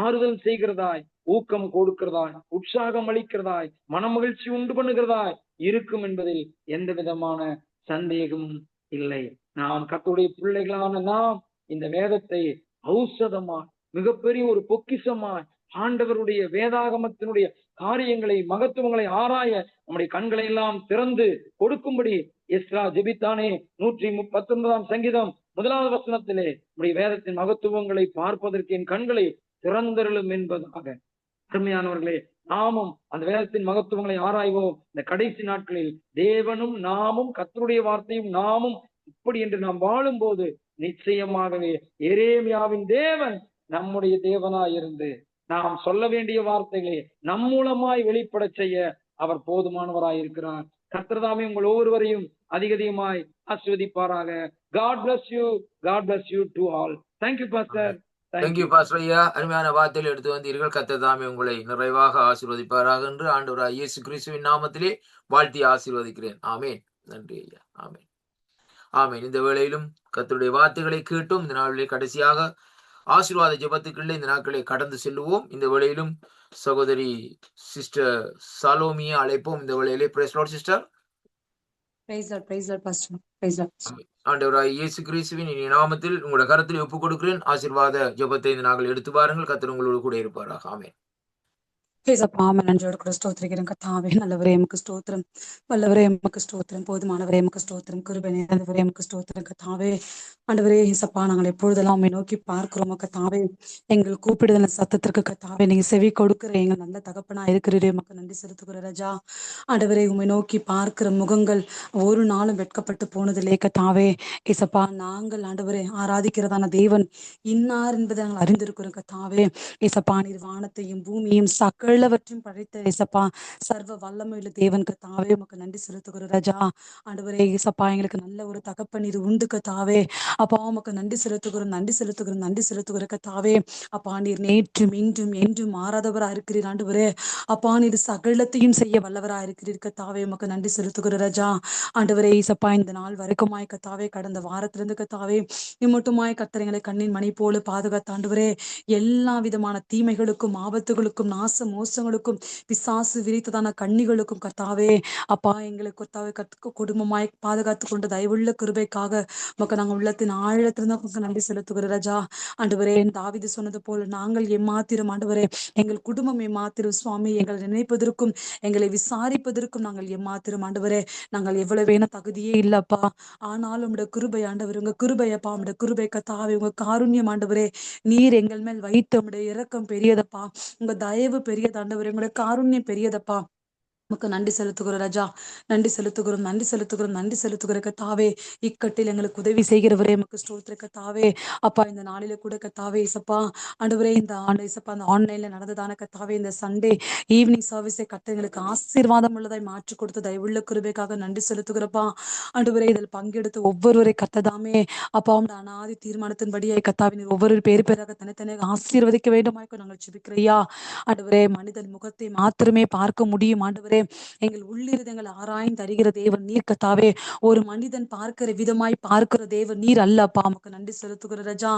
F: ஆறுதல் செய்கிறதாய், ஊக்கம் கொடுக்கிறதாய், உற்சாகம் அளிக்கிறதாய், மனமகிழ்ச்சி உண்டு பண்ணுகிறதாய் இருக்கும் என்பதில் எந்த விதமான சந்தேகமும் இல்லை. நாம் கர்த்தருடைய பிள்ளைகளான நாம் இந்த வேதத்தை ஔஷதமாய், மிகப்பெரிய ஒரு பொக்கிஷமாய், ஆண்டவருடைய வேதாகமத்தினுடைய காரியங்களை, மகத்துவங்களை ஆராய நம்முடைய கண்களை எல்லாம் திறந்து கொடுக்கும்படி எஸ்ரா ஜெபித்தானே. 119ஆம் சங்கீதம் 1வது வசனத்திலே நம்முடைய வேதத்தின் மகத்துவங்களை பார்ப்பதற்கு என் கண்களை திறந்தருளும் என்பதாக. அருமையானவர்களே, நாமும் அந்த வேதத்தின் மகத்துவங்களை ஆராய்வோம். இந்த கடைசி நாட்களில் தேவனும் நாமும் கர்த்தருடைய வார்த்தையும் நாமும் இப்படி என்று நாம் வாழும் போது நிச்சயமாகவே எரேமியாவின் தேவன் நம்முடைய தேவனாயிருந்து நாம் சொல்ல வேண்டிய வார்த்தைகளை நம் மூலமாய் வெளிப்பட செய்ய அவர் போதுமானவராய் இருக்கிறார். கர்த்தர்தாமே உங்கள் ஒவ்வொருவரையும் அதிகமாய் ஆசீர்வதிப்பாராக. God bless you. God bless you to all. Thank you, Pastor.
B: Thank you, Pastor ஐயா. அருமையான வார்த்தையில் எடுத்து வந்தீர்கள். கர்த்தர் தாமே உங்களை நிறைவாக ஆசீர்வதிப்பாராக என்று ஆண்டவராகிய இயேசு கிறிஸ்துவின் நாமத்திலே வாழ்த்தி ஆசீர்வதிக்கிறேன். ஆமேன். நன்றி ஐயா. ஆமேன். ஆமேன். இந்த வேளையிலும் கர்த்தருடைய வார்த்தைகளை கேட்டும் இந்த நாளிலே கடைசியாக ஆசீர்வாத ஜெபத்துக்குள்ளே இந்த நாட்களை கடந்து செல்லுவோம். இந்த வேளையிலும் சகோதரி சிஸ்டர் சாலோமியை அழைப்போம். இந்த வேளையிலே praise lord sister.
G: Praise lord pastor. Praise lord.
B: ஆண்டவராகிய இயேசு கிறிஸ்துவின் இனிய நாமத்தில் உங்களோட கரத்தில் ஒப்புக் கொடுக்கிறேன். ஆசீர்வாத ஜெபத்தை இந்த நாங்கள் எடுத்து பாருங்கள். கர்த்தர் உங்களோடு கூட இருப்பாராக. ஆமென்.
G: நன்றியோடு கூட ஸ்தோத்திரிக்கிறேன். கர்த்தாவே, நல்லவரே எமக்கு ஸ்தோத்திரம், வல்லவரே எமக்கு ஸ்தோத்திரம், போதுமானவரே எமக்கு ஸ்தோத்திரம், கிருபை நிறைந்தவரே எமக்கு ஸ்தோத்திரம். கர்த்தாவே, ஆண்டவரே இயேசப்பா, நாங்கள் எப்பொழுதெல்லாம் உம்மை நோக்கி பார்க்கிறோம். கர்த்தாவே, எங்கள் கூப்பிடுதல் சத்தத்திற்கு கர்த்தாவே நீங்க செவி கொடுக்கிற எங்கள் நல்ல தகப்பனா இருக்கிறீரே, எமக்கு நன்றி செலுத்துகிற ராஜா. ஆண்டவரே, உம்மை நோக்கி பார்க்கிற முகங்கள் ஒரு நாளும் வெட்கப்பட்டு போனதில்லை. கர்த்தாவே இயேசப்பா, நாங்கள் ஆண்டவரே ஆராதிக்கிறதான தேவன் இன்னார் என்பதை நாங்கள் அறிந்திருக்கிறோம். கர்த்தாவே இயேசப்பா, நீர் வானத்தையும் பூமியையும் சகலவற்றையும் படைத்த இயேசப்பா சர்வ வல்லமையுள்ள தேவன். கர்த்தாவே உமக்கு நன்றி செலுத்துகிறோம் ராஜா. ஆண்டவரே இயேசப்பா, எங்களுக்கு நல்ல ஒரு தகப்பன் இது உண்டு கர்த்தாவே. அப்பா உமக்கு நன்றி செலுத்துகிறோம், நன்றி செலுத்துகிறோம், நன்றி செலுத்துகிற கர்த்தாவே. அப்பா நீர் நேற்றும் இன்றும் என்றும் மாறாதவரா இருக்கிறீர். ஆண்டவரே அப்பா நீர் சகலத்தையும் செய்ய வல்லவரா இருக்கிறீர் கர்த்தாவே. உமக்கு நன்றி செலுத்துகிற ராஜா. ஆண்டவரே இயேசப்பா, இந்த நாள் வரைக்குமாய் கர்த்தாவே, கடந்த வாரத்திலிருந்து கர்த்தாவே இம்மட்டுமாய் கர்த்தர் எங்களை கண்ணின் மணி போல பாதுகாத்த ஆண்டவரே, எல்லா விதமான தீமைகளுக்கும் ஆபத்துகளுக்கும் நாசம் மோசங்களுக்கும் பிசாசு விரித்ததான கண்ணிகளுக்கும் கர்த்தாவே அப்பா எங்களுக்கு கர்த்தாவே குடும்பமாய் பாதுகாத்து கொண்டு தயவுள்ள கிருபைக்காக உமக்கு நாங்கள் உள்ளத்தின் ஆழத்திலிருந்து உங்களுக்கு நன்றி செலுத்துகிறோம் ராஜா. ஆண்டவரே தாவீது சொன்னது போல நாங்கள் எம்மாத்திரம் ஆண்டவரே எங்கள் குடும்பம் எம்மாத்திரம் சுவாமி, எங்களை நினைப்பதற்கும் எங்களை விசாரிப்பதற்கும் நாங்கள் எம்மாத்திரம் ஆண்டவரே, நாங்கள் எவ்வளவு வேணும் தகுதியே இல்லப்பா. ஆனாலும் உம்முடைய கிருபை ஆண்டவர், உங்க கிருபையப்பா, உம்முடைய கிருபை கத்தாவே, உங்க காருண்யம் ஆண்டவரே, நீர் எங்கள் மேல் வைத்த உம்முடைய இரக்கம் பெரியதப்பா, உங்க தயவு பெரியது ஆண்டவரே, உங்களுடைய காருண்யம் பெரியதப்பா. உமக்கு நன்றி செலுத்துகிறோம் ராஜா. நன்றி செலுத்துகிறோம், நன்றி செலுத்துகிறோம், நன்றி செலுத்துகிற கத்தாவே. இக்கட்டில் எங்களுக்கு உதவி செய்கிறவரே உமக்கு ஸ்தோத்திர கத்தாவே. அப்பா இந்த நாளில கூட கத்தாவே இசப்பா ஆண்டவரே, இந்த ஆண்டு இசப்பா அந்த ஆன்லைன்ல நடந்ததான கத்தாவே இந்த சண்டே ஈவினிங் சர்வீஸை கத்த எங்களுக்கு ஆசீர்வாதம் உள்ளதாய் மாற்றி கொடுத்து தயவுள்ள கிருபைக்காக நன்றி செலுத்துகிறப்பா. ஆண்டவரே இதில் பங்கெடுத்து ஒவ்வொருவரை கத்ததாமே அப்பா உடைய அனாதி தீர்மானத்தின்படியே கத்தாவின் ஒவ்வொரு பேராக தனித்தனியாக ஆசீர்வதிக்க வேண்டுமாய்க்கு நாங்கள் ஜெபிக்கிறையா. ஆண்டவரே மனிதன் முகத்தை மாத்திரமே பார்க்க முடியும் ஆண்டவரே, எங்கள் உள்ளிருதங்கள் ஆராய்ந்து அறிகிற தேவன் நீர் கத்தாவே. ஒரு மனிதன் பார்க்கிற விதமாய் பார்க்கிற தேவன் நீர் அல்லப்பா. உமக்கு நன்றி செலுத்துகிற ராஜா.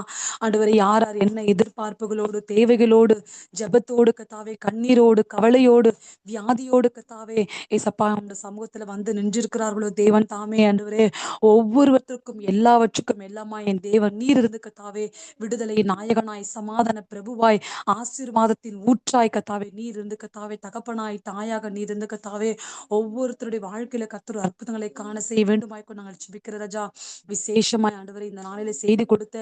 G: ஆண்டவரே யார் யார் என்ன எதிர்பார்ப்புகளோடு தேவைகளோடு ஜெபத்தோடு கத்தாவே கண்ணீரோடு கவலையோடு வியாதியோடு கத்தாவே ஏசப்பா அந்த சமூகத்துல வந்து நின்றிருக்கிறார்களோ தேவன் தாமே ஆண்டவரே ஒவ்வொருவருக்கும் எல்லாவற்றுக்கும் எல்லாமா என் தேவன் நீர் இருந்து கத்தாவே விடுதலை நாயகனாய் சமாதான பிரபுவாய் ஆசீர்வாதத்தின் ஊற்றாய் கத்தாவே நீர் இருந்து கத்தாவே தகப்பனாய் தாயாக நீர் இருந்து கத்தாவே ஒவ்வொருத்தருடைய வாழ்க்கையில கர்த்தர் அற்புதங்களை காண செய்ய வேண்டுமாய்க்கும் நாங்கள் ஜெபிக்கிற ராஜா. விசேஷமாய் ஆண்டவரே இந்த நாளில செய்தி கொடுத்த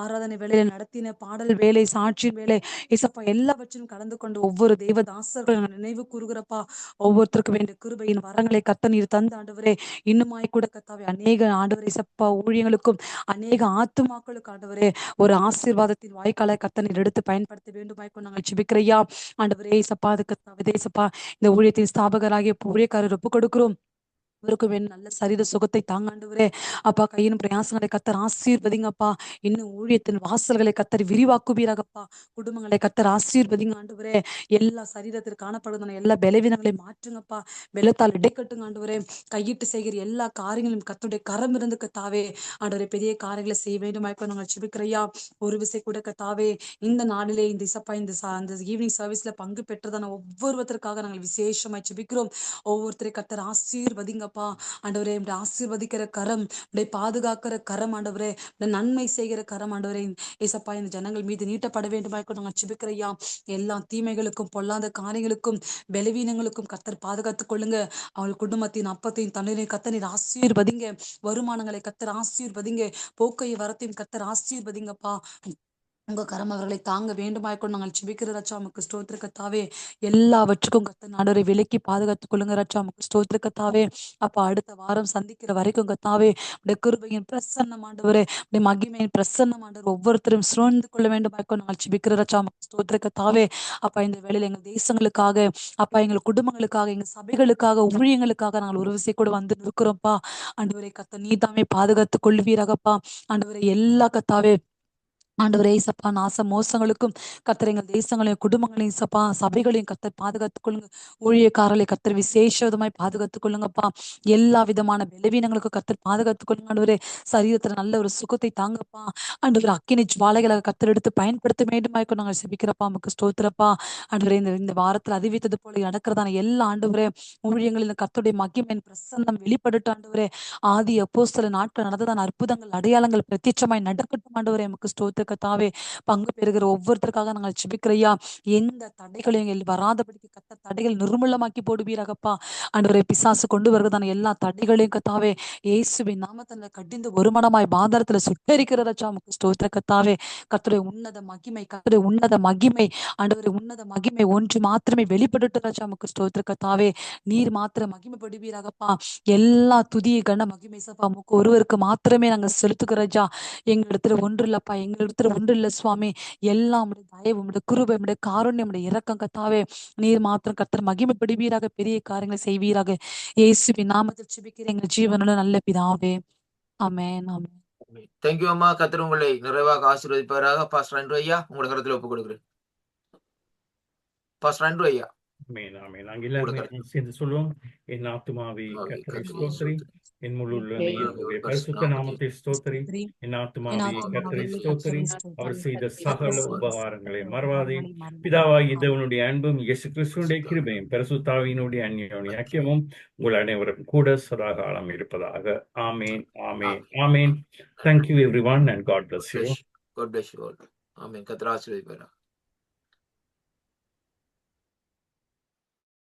G: ஆராதனை வேலையில நடத்தின பாடல் வேலை சாட்சியின் வேலை ஏசப்பா எல்லாவற்றையும் கலந்து கொண்டு ஒவ்வொரு தேவதாசர்கள் நாங்கள் நினைவு கூறுகிறப்பா. ஒவ்வொருத்தருக்கும் வேண்டிய கிருபையின் வரங்களை கர்த்தர் நீர் தந்த ஆண்டவரே இன்னுமாய் கூட கத்தாவே அநேக ஆண்டவரே இசப்பா ஊழியங்களுக்கும் அநேக ஆத்துமாக்களுக்கு ஆண்டவரே ஒரு ஆசீர்வாதத்தின் வாய்க்காலை கர்த்தர் நீர் எடுத்து பயன்படுத்த வேண்டுமாய்க்கும் நாங்கள் ஜெபிக்கிறையா. ஆண்டவரே இசப்பா அதுக்கு தேசப்பா இந்த ஊழியத்தின் ஸ்தாபகராகிய ஊழியக்காரர் ஒப்பு கொடுக்கிறோம். இவருக்கு வேணும் நல்ல சரீர சுகத்தை தாங்காண்டவரே அப்பா. கையின் பிரயாசங்களை கத்தர் ஆசீர்வதிங்கப்பா. இன்னும் ஊழியத்தின் வாசல்களை கத்தர் விரிவாக்குவீராகப்பா. குடும்பங்களை கத்தர் ஆசீர்வதிங்க ஆண்டவரே. எல்லா சரீரத்தில் காணப்படுவதான எல்லா பலவீனங்களை மாற்றுங்கப்பா. வெள்ளத்தால் இடைக்கட்டுங்க ஆண்டவரே. கையிட்டு செய்கிற எல்லா காரியங்களும் கத்துடைய கரம் இருந்து கத்தாவே ஆண்டவரே பெரிய காரியங்களை செய்ய வேண்டுமாய்ப்போ நாங்கள் ஜெபிக்கிறையா. ஒரு விசை கூட கத்தாவே இந்த நாளிலே இந்த இசப்பா இந்த ஈவினிங் சர்வீஸ்ல பங்கு பெற்றதான ஒவ்வொருவருக்காக நாங்கள் விசேஷமாய் ஜெபிக்கிறோம். ஒவ்வொருத்தரை கத்தர் ஆசீர்வதிங்கப்பா. ஆண்டவரே ஆசீர்வதிக்கிற கரம், பாதுகாக்கிற கரம் ஆண்டவரே, நன்மை செய்கிற கரம் ஆண்டவரே ஏசப்பா இந்த ஜனங்கள் மீது நீட்டப்பட வேண்டுமாய்க்கும் நாங்கள் ஜெபிக்கிறையா. எல்லா தீமைகளுக்கும் பொல்லாத காரியங்களுக்கும் பலவீனங்களுக்கும் கத்தர் பாதுகாத்துக் கொள்ளுங்க. அவள் குடும்பத்தின் அப்பத்தையும் தண்ணீரையும் கத்தர் நீர் ஆசீர்வதிங்க. வருமானங்களை கத்தர் ஆசீர்வதிங்க. போக்கைய வரத்தையும் கத்தர் ஆசீர்வதிங்கப்பா. உங்க கரம் அவர்களை தாங்க வேண்டுமாய்க்கும் நாங்கள் ஜெபிக்கிற ரச்சா உமக்கு ஸ்தோத்திர கத்தாவே. எல்லாவற்றுக்கும் கத்தர் ஆண்டவரை விலக்கி பாதுகாத்துக் கொள்ளுங்க ரச்சா உமக்கு ஸ்தோத்திர கத்தாவே. அப்ப அடுத்த வாரம் சந்திக்கிற வரைக்கும் கத்தாவே உடைய கிருபையின் பிரசன்னம் ஆண்டவரே, உடைய மகிமையின் பிரசன்னம் ஆண்டவர் ஒவ்வொருத்தரும் சுழ்ந்து கொள்ள வேண்டுமாய்க்கும் நாங்கள் ஜெபிக்கிற ரச்சா உமக்கு ஸ்தோத்திர கத்தாவே. அப்பா இந்த வேளையில எங்கள் தேசங்களுக்காக அப்பா எங்கள் குடும்பங்களுக்காக எங்கள் சபைகளுக்காக ஊழியங்களுக்காக நாங்கள் ஒரு விசை கூட வந்து நிற்கிறோம்ப்பா. ஆண்டவரை கத்த நீதாமே பாதுகாத்துக் கொள்வீராகப்பா. ஆண்டவரை எல்லா கத்தாவே ஆண்டவரே சப்பா நாச மோசங்களுக்கும் கத்தர் எங்கள் தேசங்களையும் குடும்பங்களையும் சப்பா சபைகளையும் கத்தர் பாதுகாத்துக் கொள்ளுங்க. ஊழியக்காரர்களை கத்தர் விசேஷ விதமாய் பாதுகாத்துக் கொள்ளுங்கப்பா. எல்லா விதமான பலவீனங்களுக்கும் கத்தர் பாதுகாத்துக் கொள்ளுங்க ஆண்டவரே. சரீரத்துல நல்ல ஒரு சுகத்தை தாங்கப்பா. ஆண்டவரே அக்கினி ஜுவாலைகளை கத்தர் எடுத்து பயன்படுத்த வேண்டுமாய்க்கும் நாங்கள் செபிக்கிறப்பா. நமக்கு ஸ்தோத்திரப்பா. ஆண்டவரே இந்த வாரத்தில் அறிவித்தது போல நடக்கிறதான எல்லா ஆண்டவரே ஊழியங்களில் கர்த்தருடைய மகிமையின் பிரசன்னம் வெளிப்படட்டும் ஆண்டவரே. ஆதி அப்போஸ்தல நாட்கள் நடந்ததான அற்புதங்கள் அடையாளங்கள் பிரத்யட்சமாய் நடக்கட்டும் ஆண்டவரே. நமக்கு ஸ்தோத்திர கத்தாவே. பங்கு பெறுகிற ஒவ்வொருத்தருக்காக நாங்கள் ஜெபிக்கிறையா. எந்த தடைகளையும் வராதபடிக்கு கத்த தடைகள் நிர்மூலமாக்கி போடுவீராகப்பா. ஆண்டவரே பிசாசு கொண்டு வருவதான எல்லா தடைகளையும் கத்தாவே இயேசுவின் நாமத்துல கடிந்து ஒருமனமாய் பாதாரத்துல சுட்டரிக்கிறதா நமக்கு ஸ்தோத்திர கத்தாவே. கர்த்தருடைய உன்னத மகிமை கர்த்தருடைய உன்னத மகிமை ஆண்டவரே உன்னத மகிமை ஒன்று மாத்திரமே வெளிப்பட்டு ராஜா நமக்கு ஸ்தோத்திர கத்தாவே. நீர் மாத்திர மகிமைப்படுவீராகப்பா. எல்லா துதிய கன மகிமை சப்பா நமக்கு ஒருவருக்கு மாத்திரமே நாங்கள் செலுத்துகிறோம். எங்க இடத்துல ஒன்று இல்லப்பா, எங்க இடத்துல ஒன்று இல்லை சுவாமி. எல்லாம் உடைய தயவு உடைய கிருபை உடைய காருண்யம் உடைய இரக்கம் கத்தாவே. நீர் மாத்திரம் கர்த்தர் மகிமைப்படுவீராக, பெரிய காரியங்களை செய்வீராக. இயேசுவின் நாமத்தில் ஜெபிக்கிறேன் எங்கள் ஜீவனுள்ள நல்ல பிதாவே. ஆமென் ஆமென்.
B: தேங்க்யூ அம்மா. கர்த்தர் உங்களை நிறைவாக ஆசீர்வதிப்பாராக. பாஸ்டர் அன்ட்ரு ஐயா உங்களோட கருத்துல ஒப்புக் கொடுக்கிறேன். பாஸ்டர் அன்ட்ரு ஐயா.
H: ஆமென், ஆமென். நாங்க எல்லாருமே சேர்ந்து சொல்லுவோம். என் ஆத்துமாவே கர்த்தரை ஸ்தோத்திரி, என் முழு உள்ளமே அவருடைய பரிசுத்த நாமத்தை ஸ்தோத்திரி. என் ஆத்துமாவே கர்த்தரை ஸ்தோத்திரி, அவர் செய்த சகல உபகாரங்களை மறவாதே. பிதாவாகிய தேவனுடைய அன்பும் இயேசு கிறிஸ்துவினுடைய கிருபையும் பரிசுத்தாவியினுடைய அந்யோன்ய ஐக்கியமும் உங்கள் அனைவரும் கூட சதாகாலம் இருப்பதாக. ஆமேன், ஆமேன், ஆமேன். Thank you everyone and God bless you.
B: God bless you all. ஆமென். கர்த்தர் ஆசீர்வதிப்பாராக.